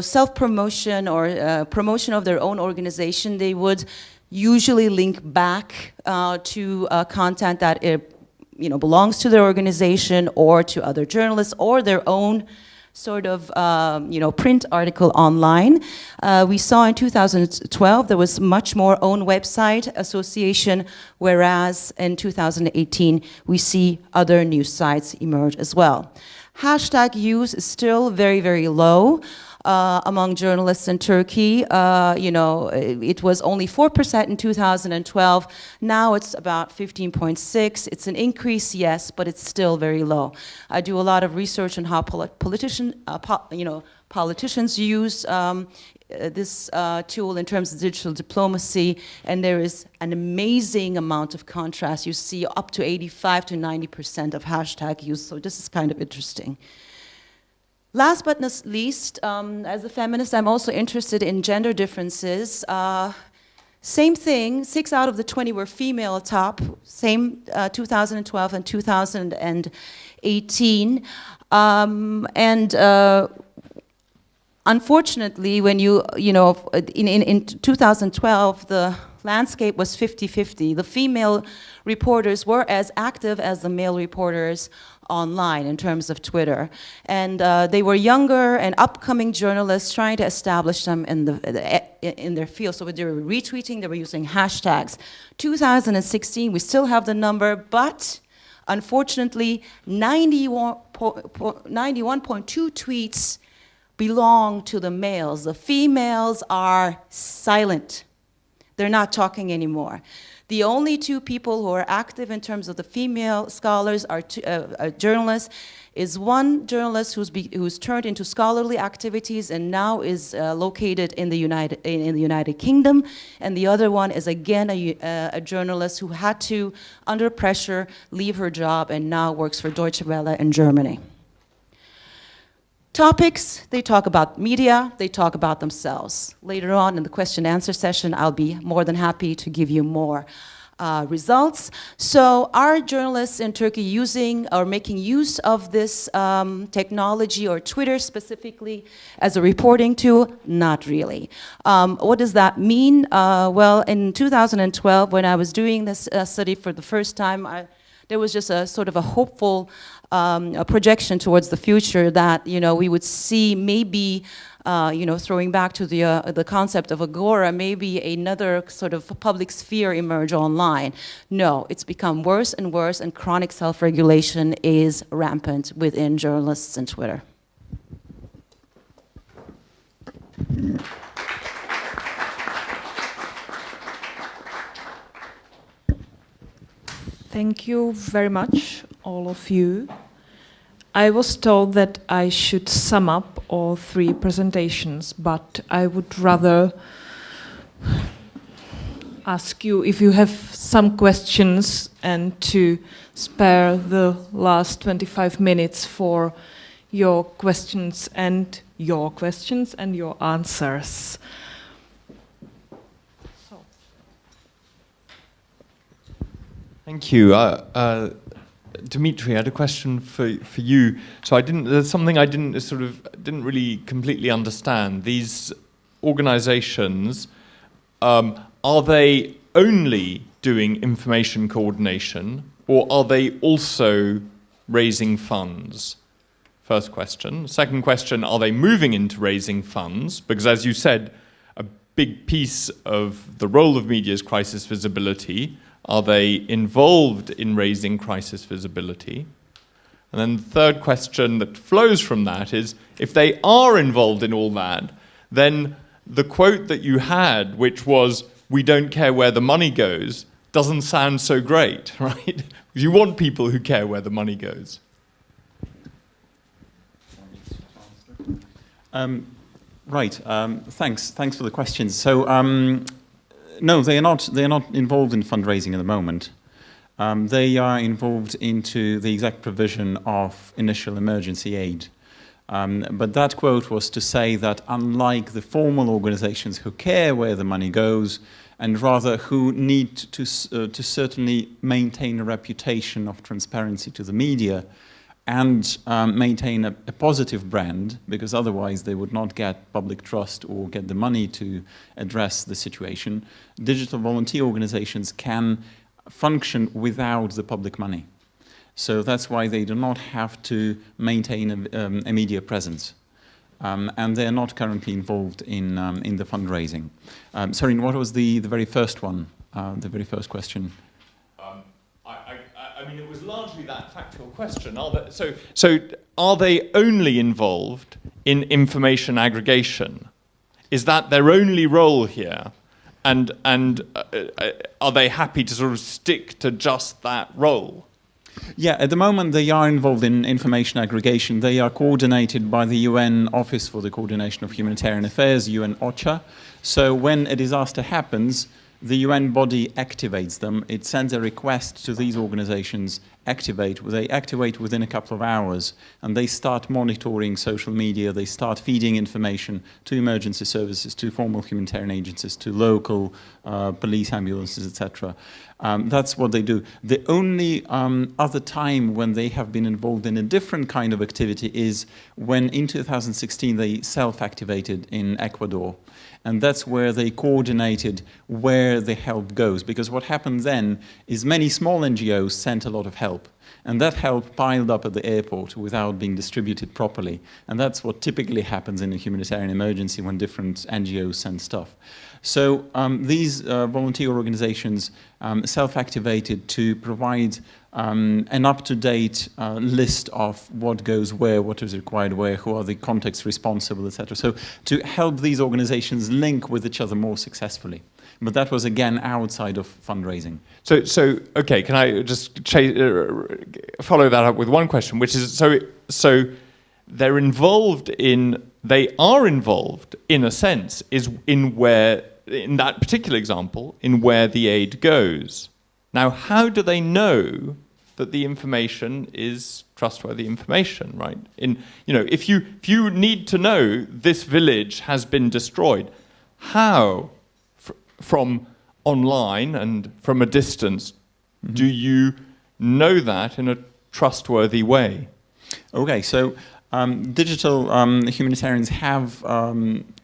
self-promotion or promotion of their own organization, they would usually link back to content that belongs to their organization or to other journalists or their own sort of print article online. We saw in 2012 there was much more own website association, whereas in 2018 we see other news sites emerge as well. Hashtag use is still very, very low. among journalists in Turkey. It was only 4% in 2012. Now it's about 15.6. It's an increase, yes, but it's still very low. I do a lot of research on how politicians use this tool in terms of digital diplomacy, and there is an amazing amount of contrast. You see up to 85 to 90% of hashtag use, so this is kind of interesting. Last but not least, as a feminist, I'm also interested in gender differences. Same thing, 6 out of the 20 were female top, same 2012 and 2018. Unfortunately, when in 2012, the landscape was 50-50. The female reporters were as active as the male reporters online in terms of Twitter. And they were younger and upcoming journalists trying to establish them in their field. So they were retweeting, they were using hashtags. 2016, we still have the number, but unfortunately, 91.2 tweets belong to the males. The females are silent. They're not talking anymore. The only 2 people who are active in terms of the female scholars are journalists. Is one journalist who's turned into scholarly activities and now is located in the United Kingdom, and the other one is again a journalist who had to, under pressure, leave her job and now works for Deutsche Welle in Germany. Topics, they talk about media, they talk about themselves. Later on in the question-answer session, I'll be more than happy to give you more results. So are journalists in Turkey using or making use of this technology, or Twitter specifically, as a reporting tool? Not really. What does that mean? Well, in 2012, when I was doing this study for the first time, there was just a sort of a hopeful a projection towards the future that we would see maybe throwing back to the concept of Agora, maybe another sort of public sphere emerge online. No, it's become worse and worse, and chronic self-regulation is rampant within journalists and Twitter. Thank you very much, all of you. I was told that I should sum up all 3 presentations, but I would rather ask you if you have some questions and to spare the last 25 minutes for your questions and your answers. Thank you. Dimitri, I had a question for you. So there's something I didn't really completely understand. These organizations, are they only doing information coordination, or are they also raising funds? First question. Second question, are they moving into raising funds? Because as you said, a big piece of the role of media is crisis visibility. Are they involved in raising crisis visibility? And then the third question that flows from that is, if they are involved in all that, then the quote that you had, which was, "We don't care where the money goes," doesn't sound so great, right? You want people who care where the money goes. Thanks for the questions. So, no, they are not involved in fundraising at the moment. They are involved into the exact provision of initial emergency aid. But that quote was to say that unlike the formal organizations who care where the money goes, and rather who need to certainly maintain a reputation of transparency to the media, and maintain a positive brand, because otherwise they would not get public trust or get the money to address the situation, digital volunteer organizations can function without the public money. So that's why they do not have to maintain a media presence. And they're not currently involved in the fundraising. Sorry, what was the very first one, the very first question? I I mean, it was largely that factual question. So are they only involved in information aggregation? Is that their only role here? And are they happy to sort of stick to just that role? Yeah, at the moment they are involved in information aggregation. They are coordinated by the UN Office for the Coordination of Humanitarian Affairs, UN OCHA. So when a disaster happens, the UN body activates them. It sends a request to these organizations, they activate within a couple of hours, and they start monitoring social media, they start feeding information to emergency services, to formal humanitarian agencies, to local police ambulances, etc. That's what they do. The only other time when they have been involved in a different kind of activity is when in 2016 they self-activated in Ecuador. And that's where they coordinated where the help goes. Because what happened then is many small NGOs sent a lot of help. And that help piled up at the airport without being distributed properly. And that's what typically happens in a humanitarian emergency when different NGOs send stuff. So these volunteer organizations self-activated to provide an up-to-date list of what goes where, what is required where, who are the contacts responsible, etc. So to help these organizations link with each other more successfully. But that was, again, outside of fundraising. So okay, can I just follow that up with one question, which is, so they are involved in a sense, in that particular example, in where the aid goes. Now, how do they know that the information is trustworthy information, right? If you need to know this village has been destroyed, how, from online and from a distance, do you know that in a trustworthy way? Okay, so digital humanitarians have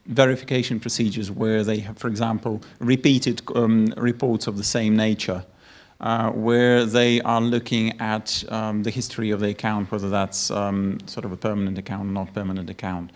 verification procedures where they have, for example, repeated reports of the same nature, where they are looking at the history of the account, whether that's sort of a permanent account or not permanent account.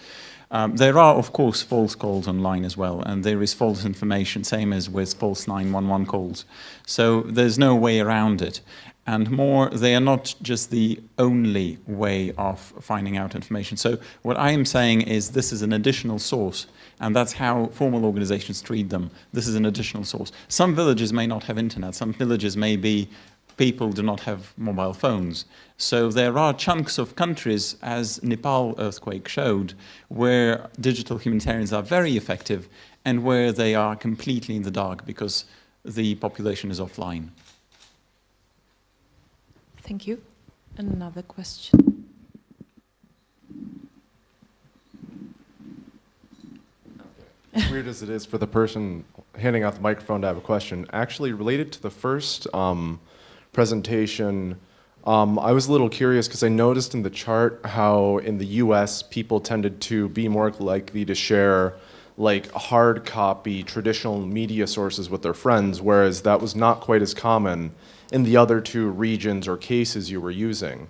There are, of course, false calls online as well, and there is false information, same as with false 911 calls. So there's no way around it. And more, they are not just the only way of finding out information. So what I am saying is this is an additional source, and that's how formal organizations treat them. This is an additional source. Some villages may not have internet. Some villages may be people do not have mobile phones. So there are chunks of countries, as Nepal earthquake showed, where digital humanitarians are very effective and where they are completely in the dark because the population is offline. Thank you. Another question. As weird as it is for the person handing out the microphone to have a question, actually related to the first presentation, I was a little curious because I noticed in the chart how in the US people tended to be more likely to share like hard copy traditional media sources with their friends, whereas that was not quite as common in the other two regions or cases you were using.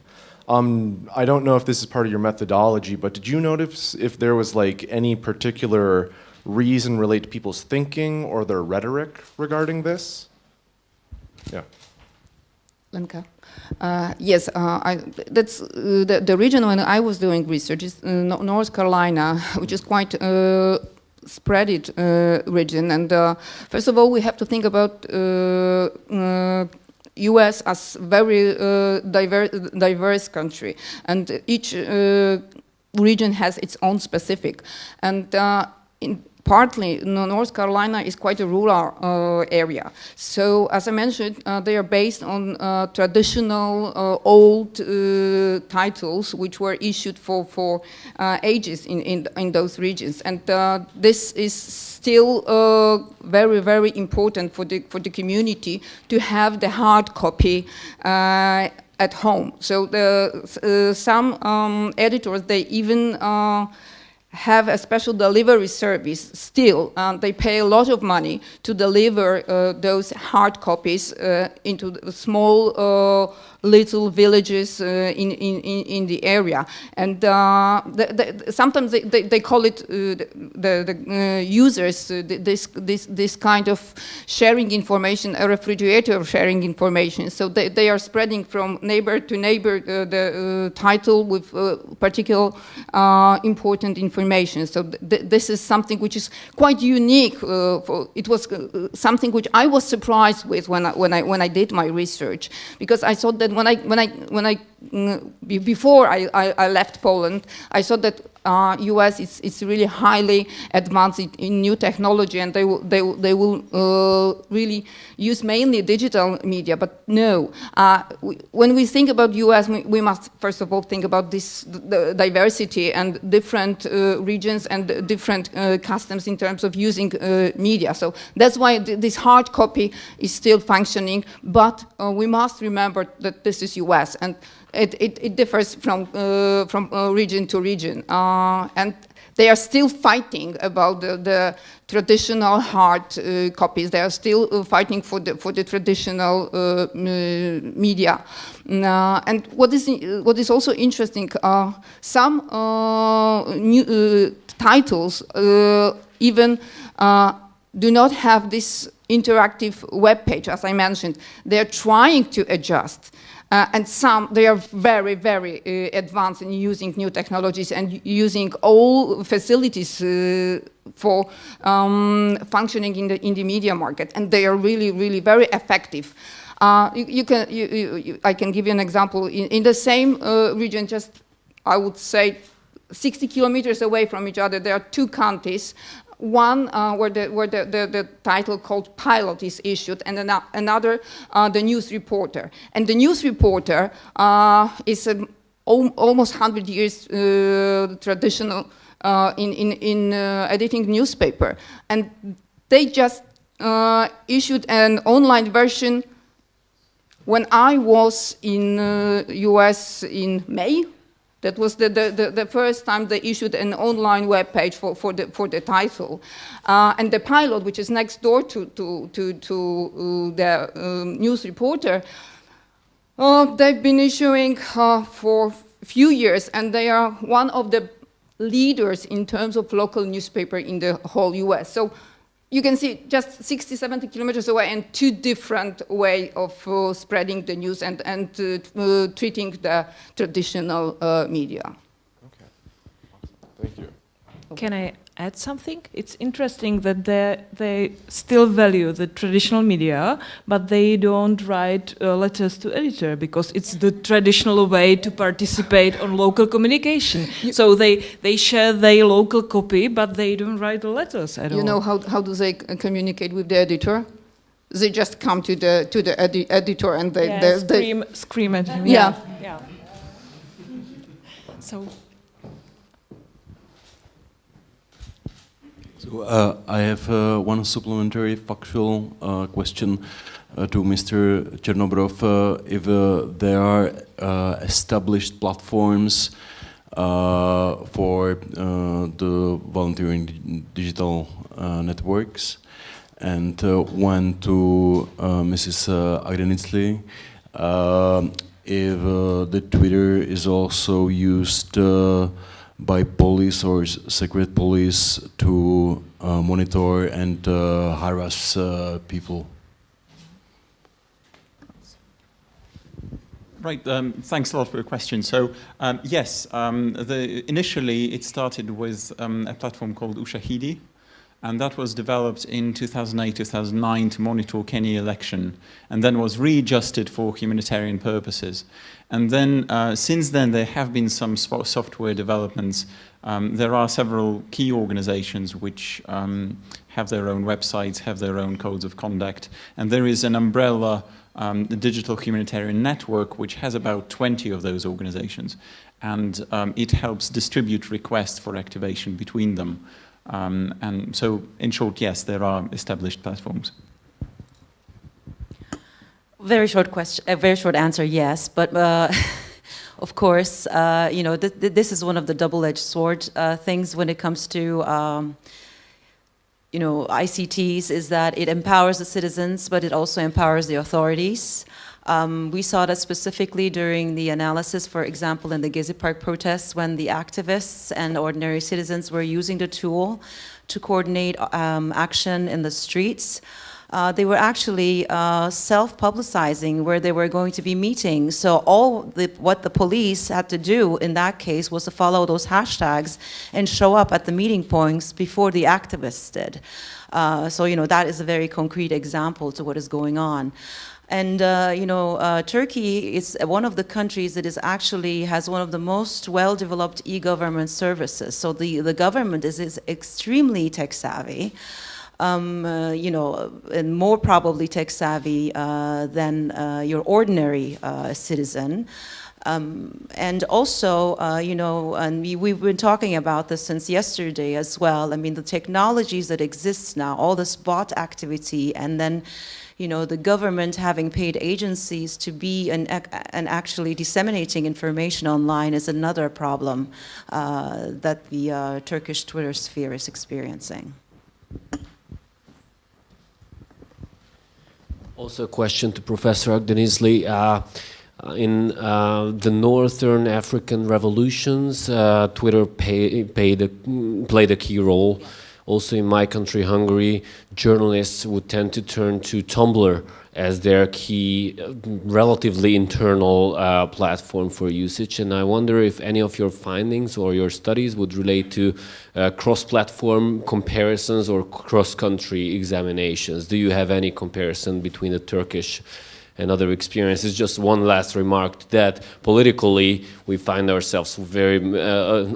I don't know if this is part of your methodology, but did you notice if there was like any particular reason related to people's thinking or their rhetoric regarding this? Yeah. Lenka. Yes, that's the region when I was doing research is North Carolina, which is quite spreaded region. And first of all, we have to think about U.S. as very diverse country, and each region has its own specific. And partly, North Carolina is quite a rural area. So, as I mentioned, they are based on traditional old titles which were issued for ages in those regions. And this is still very, very important for the community to have the hard copy at home. So some editors, they even have a special delivery service still. They pay a lot of money to deliver those hard copies into the small little villages in the area. And sometimes they call it the users, this kind of sharing information, a refrigerator of sharing information. So they are spreading from neighbor to neighbor the title with particular important information. So this is something which is quite unique. It was something which I was surprised with when I did my research, because I thought that before I left Poland, I thought that US is really highly advanced in new technology, and they will really use mainly digital media. But no, when we think about US, we must first of all think about the diversity and different regions and different customs in terms of using media. So that's why this hard copy is still functioning. But we must remember that this is US, and it differs from region to region, and they are still fighting about the traditional hard copies. They are still fighting for the traditional media. And what is also interesting, some new titles even do not have this interactive web page, as I mentioned. They are trying to adjust. And some, they are very, very advanced in using new technologies and using all facilities for functioning in the media market. And they are really, really very effective. I can give you an example. In the same region, just, I would say, 60 kilometers away from each other, there are two counties. One where the title called Pilot is issued, and another the News Reporter. And the News Reporter is almost 100 years traditional in editing newspaper, and they just issued an online version when I was in US in May. That was the first time they issued an online web page for the title, and the Pilot, which is next door to the News Reporter, they've been issuing for a few years, and they are one of the leaders in terms of local newspaper in the whole U.S. So you can see just 60, 70 kilometers away, and two different ways of spreading the news and treating the traditional media. Okay, thank you. Can I add something? It's interesting that they still value the traditional media, but they don't write letters to editor, because it's the traditional way to participate on local communication. So they share their local copy, but they don't write the letters at all. You know how do they communicate with the editor? They just come to the editor and they scream at him. Yeah. Yeah. So. So I have one supplementary factual question to Mr. Chernobrov. If there are established platforms for the volunteering digital networks, and one to Mrs. Agdenitsli, if the Twitter is also used by police or secret police to monitor and harass people. Right, thanks a lot for your question. So, yes, initially it started with a platform called Ushahidi, and that was developed in 2008-2009 to monitor Kenya election, and then was readjusted for humanitarian purposes. And then, since then, there have been some software developments. There are several key organizations which have their own websites, have their own codes of conduct, and there is an umbrella, the Digital Humanitarian Network, which has about 20 of those organizations, and it helps distribute requests for activation between them. And so, in short, yes, there are established platforms. Very short question, a very short answer, yes. But of course, this is one of the double-edged sword things when it comes to ICTs, is that it empowers the citizens, but it also empowers the authorities. We saw that specifically during the analysis, for example, in the Gezi Park protests, when the activists and ordinary citizens were using the tool to coordinate action in the streets. They were actually self-publicizing where they were going to be meeting. So what the police had to do in that case was to follow those hashtags and show up at the meeting points before the activists did. So that is a very concrete example to what is going on. And Turkey is one of the countries that has one of the most well-developed e-government services. So the government is extremely tech-savvy. And more probably tech-savvy than your ordinary citizen. And also, and we've been talking about this since yesterday as well. I mean, the technologies that exist now, all this bot activity, and then the government having paid agencies to be and actually disseminating information online is another problem that the Turkish Twitter sphere is experiencing. Also a question to Professor Agdenizli. In the Northern African revolutions, Twitter played a key role. Also in my country, Hungary, journalists would tend to turn to Tumblr as their key, relatively internal platform for usage. And I wonder if any of your findings or your studies would relate to cross-platform comparisons or cross-country examinations. Do you have any comparison between the Turkish and other experiences? Just one last remark, that politically we find ourselves very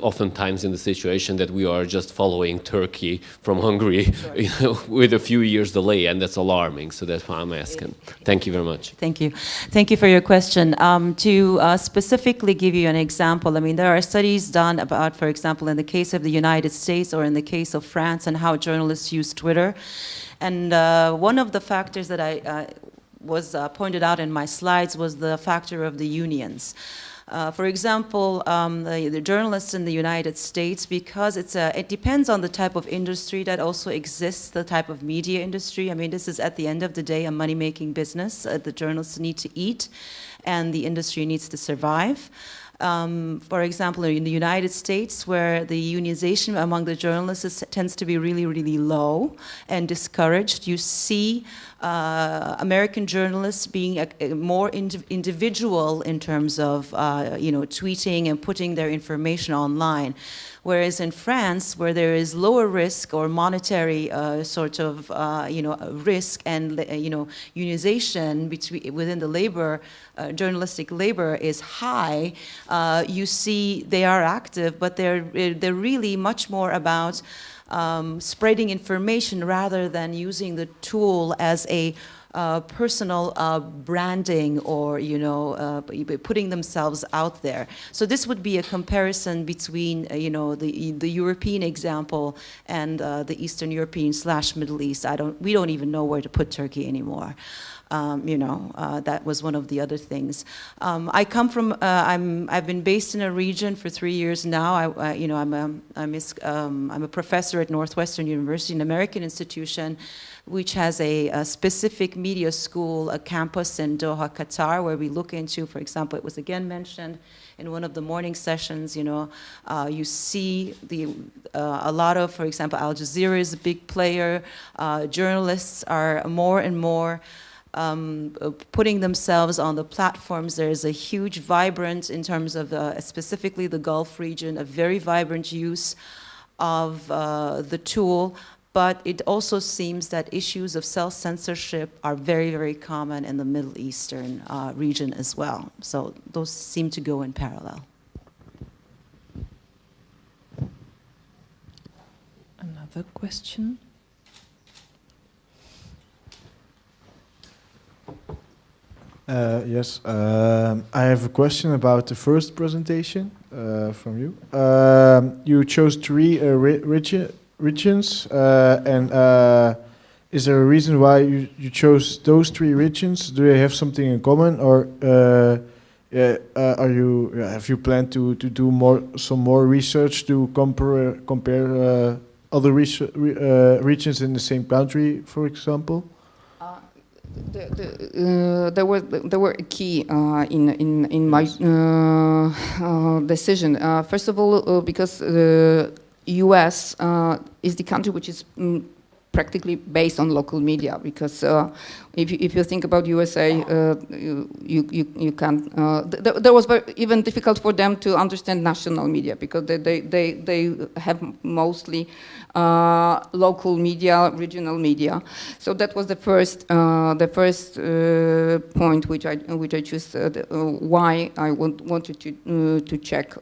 oftentimes in the situation that we are just following Turkey from Hungary with a few years delay, and that's alarming. So that's why I'm asking. Thank you very much. Thank you. Thank you for your question. To specifically give you an example, I mean, there are studies done about, for example, in the case of the United States or in the case of France and how journalists use Twitter. And one of the factors that I was pointed out in my slides was the factor of the unions. For example, the journalists in the United States, because it depends on the type of industry that also exists, the type of media industry. I mean, this is at the end of the day a money-making business. The journalists need to eat, and the industry needs to survive. For example, in the United States, where the unionization among the journalists tends to be really, really low and discouraged, you see American journalists being more individual in terms of tweeting and putting their information online. Whereas in France, where there is lower risk or monetary risk and unionization within the labor, journalistic labor is high, you see they are active, but they're really much more about spreading information rather than using the tool as a personal branding or putting themselves out there. So this would be a comparison between the European example and the Eastern European / Middle East. We don't even know where to put Turkey anymore. That was one of the other things. I come from. I've been based in a region for 3 years now. I'm a professor at Northwestern University, an American institution, which has a specific media school, a campus in Doha, Qatar, where we look into, for example, it was again mentioned in one of the morning sessions. You see a lot of, for example, Al Jazeera is a big player. Journalists are more and more putting themselves on the platforms. There's a huge vibrant, in terms of specifically the Gulf region, a very vibrant use of the tool, but it also seems that issues of self-censorship are very, very common in the Middle Eastern region as well. So those seem to go in parallel. Another question? Yes, I have a question about the first presentation from you. You chose 3 regions, and is there a reason why you chose those 3 regions? Do they have something in common, or have you planned to do some more research to compare other regions in the same country, for example? There were a key in my decision. First of all, because the U.S. Is the country which is practically based on local media, because if you think about USA, you can't. There was even difficult for them to understand national media, because they have mostly local media, regional media. So that was the first point which I chose. Why I wanted to check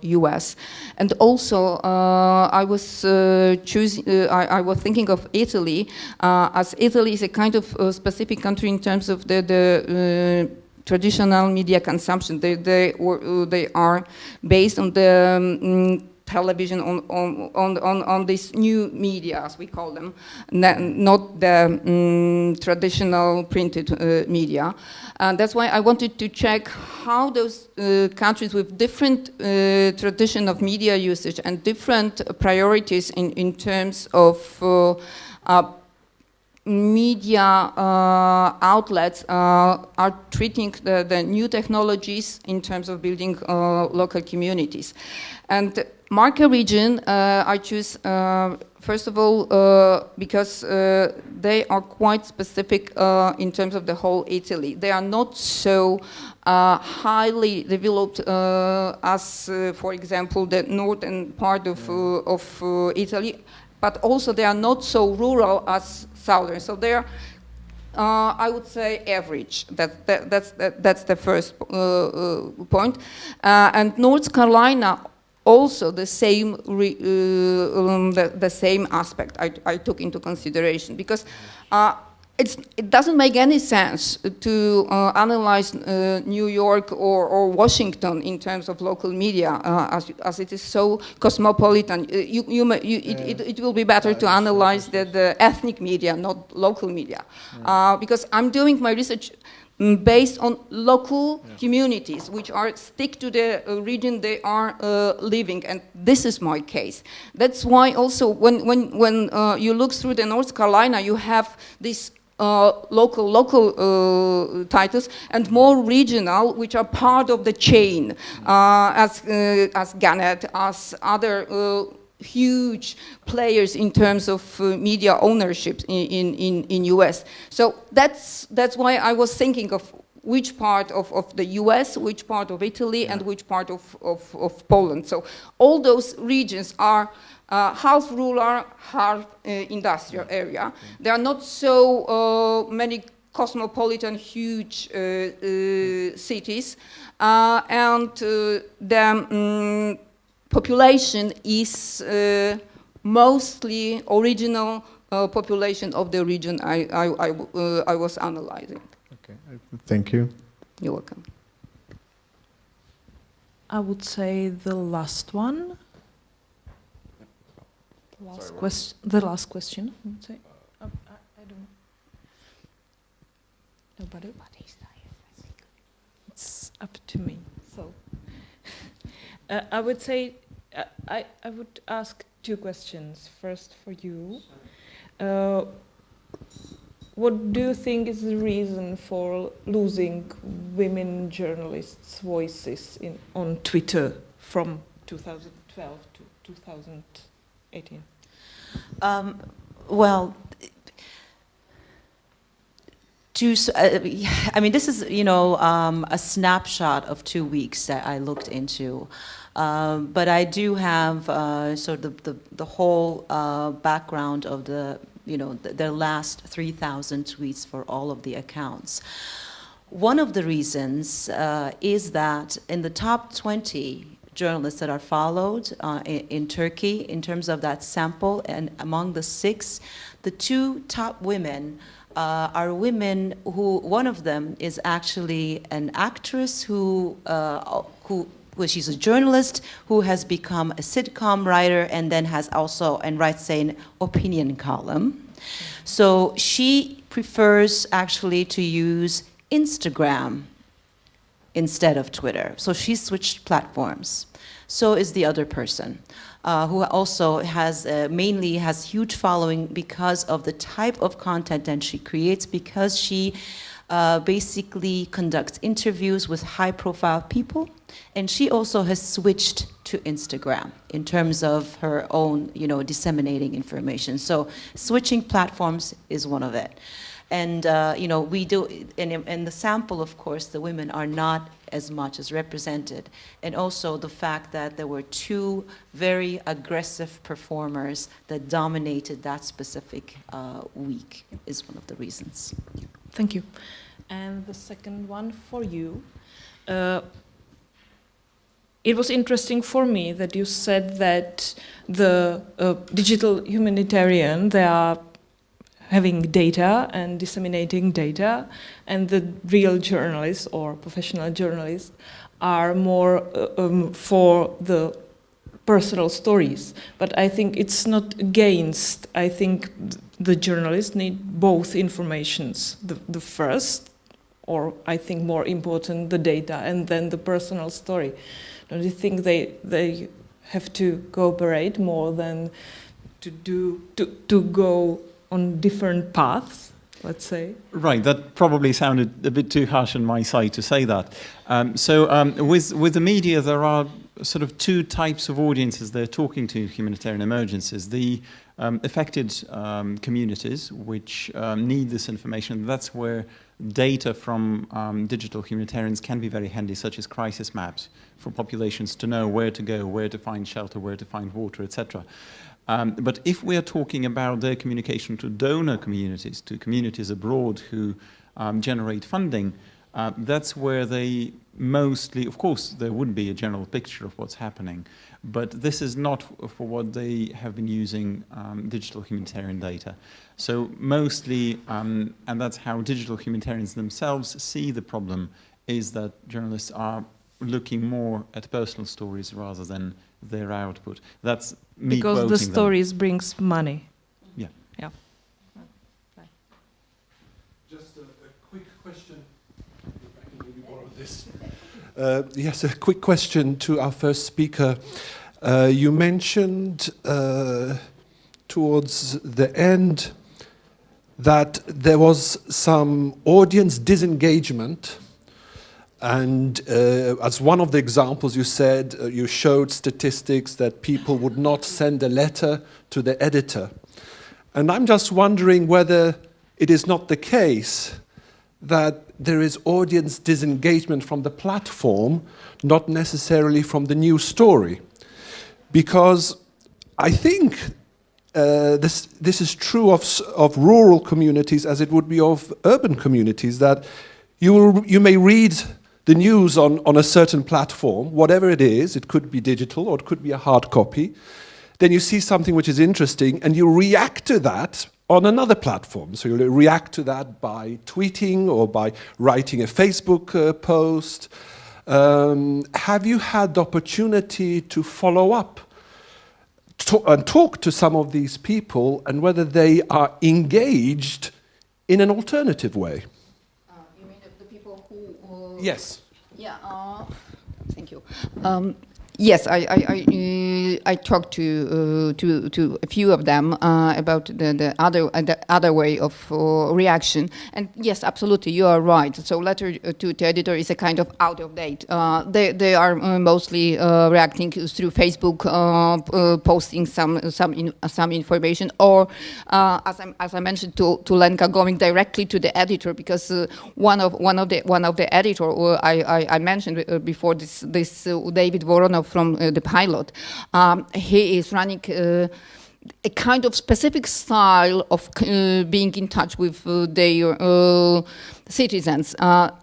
US, and also I was I was thinking of Italy, as Italy is a kind of specific country in terms of the traditional media consumption. They are based on the television, on this new media, as we call them, not the traditional printed media. And that's why I wanted to check how those countries with different tradition of media usage and different priorities in terms of media outlets are treating the new technologies in terms of building local communities. And Marca region, I choose first of all because they are quite specific in terms of the whole Italy. They are not so highly developed as, for example, the northern part of Italy, but also they are not so rural as southern. So they are, I would say, average. That's the first point. And North Carolina, also the same the same aspect I took into consideration, because it doesn't make any sense to analyze New York or Washington in terms of local media, as it is so cosmopolitan. It will be better to analyze the ethnic media, not local media, because I'm doing my research based on local communities which are stick to the region they are living, and this is my case. That's why also when you look through the North Carolina, you have this local titles and more regional, which are part of the chain, as Gannett, as other huge players in terms of media ownership in US. So that's why I was thinking of which part of the US, which part of Italy, and which part of Poland. So all those regions are half rural, half industrial area. There are not so many cosmopolitan, huge cities, and the population is mostly original population of the region I was analyzing. Okay, thank you. You're welcome. I would say the last one. The last question. I would say. I don't. Nobody. It's up to me. So. I would say, I would ask two questions. First for you. What do you think is the reason for losing women journalists' voices on Twitter from 2012 to 2018? Well, I mean, this is, a snapshot of 2 weeks that I looked into. But I do have sort of the whole background of the last 3,000 tweets for all of the accounts. One of the reasons is that in the top 20 journalists that are followed in Turkey, in terms of that sample, and among the 6, the 2 top women are women who, one of them is actually an actress who she's a journalist who has become a sitcom writer and then has also, and writes an opinion column. So she prefers actually to use Instagram instead of Twitter. So she switched platforms. So is the other person, who also mainly has huge following because of the type of content that she creates, because she basically conducts interviews with high-profile people, and she also has switched to Instagram in terms of her own, disseminating information. So switching platforms is one of it. And, we do, in the sample, of course, the women are not as much as represented. And also the fact that there were two very aggressive performers that dominated that specific week is one of the reasons. Thank you. And the second one for you. It was interesting for me that you said that the digital humanitarian, they are having data and disseminating data, and the real journalists or professional journalists are more for the personal stories. But I think it's not against. I think the journalists need both informations. The first, or I think more important, the data, and then the personal story. Don't you think they have to cooperate more than to go on different paths, let's say? Right, that probably sounded a bit too harsh on my side to say that. With the media, there are sort of two types of audiences they're talking to humanitarian emergencies. The affected communities, which need this information. That's where data from digital humanitarians can be very handy, such as crisis maps for populations to know where to go, where to find shelter, where to find water, etc. But if we are talking about their communication to donor communities, to communities abroad who generate funding, that's where they mostly, of course, there would be a general picture of what's happening, but this is not for what they have been using digital humanitarian data. So mostly, and that's how digital humanitarians themselves see the problem, is that journalists are looking more at personal stories rather than their output. That's me because quoting the them. stories brings money. Yeah. Yeah. Just a quick question. If I can maybe borrow this. Yes, a quick question to our first speaker. You mentioned towards the end that there was some audience disengagement. And as one of the examples you said, you showed statistics that people would not send a letter to the editor. And I'm just wondering whether it is not the case that there is audience disengagement from the platform, not necessarily from the news story. Because I think this is true of rural communities as it would be of urban communities, that you may read the news on a certain platform, whatever it is, it could be digital or it could be a hard copy, then you see something which is interesting and you react to that on another platform. So you'll react to that by tweeting or by writing a Facebook post. Have you had the opportunity to follow up and talk to some of these people and whether they are engaged in an alternative way? You mean the people who... Yes. Yeah, thank you. Yes, I talked to a few of them about the other way of reaction, and yes, absolutely, you are right. So letter to editor is a kind of out of date. They are mostly reacting through Facebook, posting some information, or as I mentioned to Lenka, going directly to the editor, because one of the editor I mentioned before, this David Voronov from the pilot, he is running a kind of specific style of being in touch with their citizens.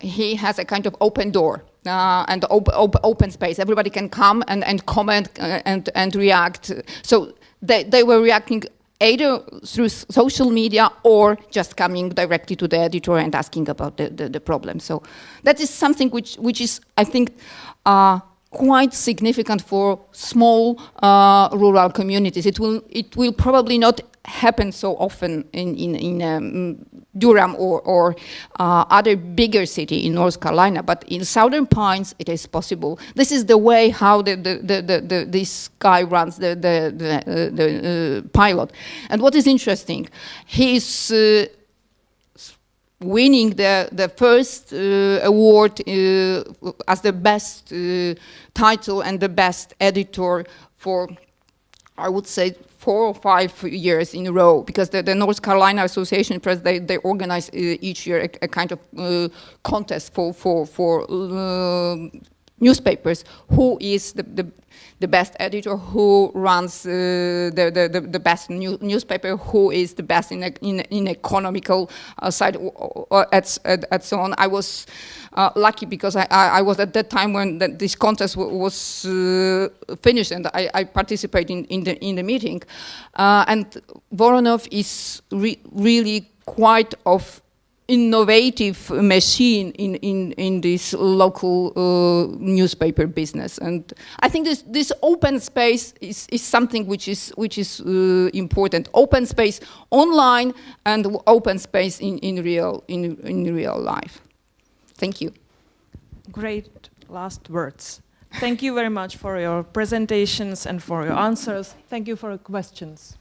He has a kind of open door and open space. Everybody can come and comment and react. So they were reacting either through social media or just coming directly to the editor and asking about the problem. So that is something which is, I think, quite significant for small rural communities. It will probably not happens so often in Durham or other bigger city in North Carolina, but in Southern Pines it is possible. This is the way how this guy runs the pilot. And what is interesting, he's winning the first award as the best title and the best editor for, I would say, 4 or 5 years in a row, because the North Carolina Association Press, they organize each year a kind of contest for newspapers. Who is the best editor? Who runs the best newspaper? Who is the best in economical side, and so on? I was lucky because I was at that time when this contest was finished, and I participated in the meeting. And Voronov is really quite of innovative machine in this local newspaper business, and I think this open space is something which is important. Open space online and open space in real life. Thank you. Great last words. Thank you very much for your presentations and for your answers. Thank you for your questions.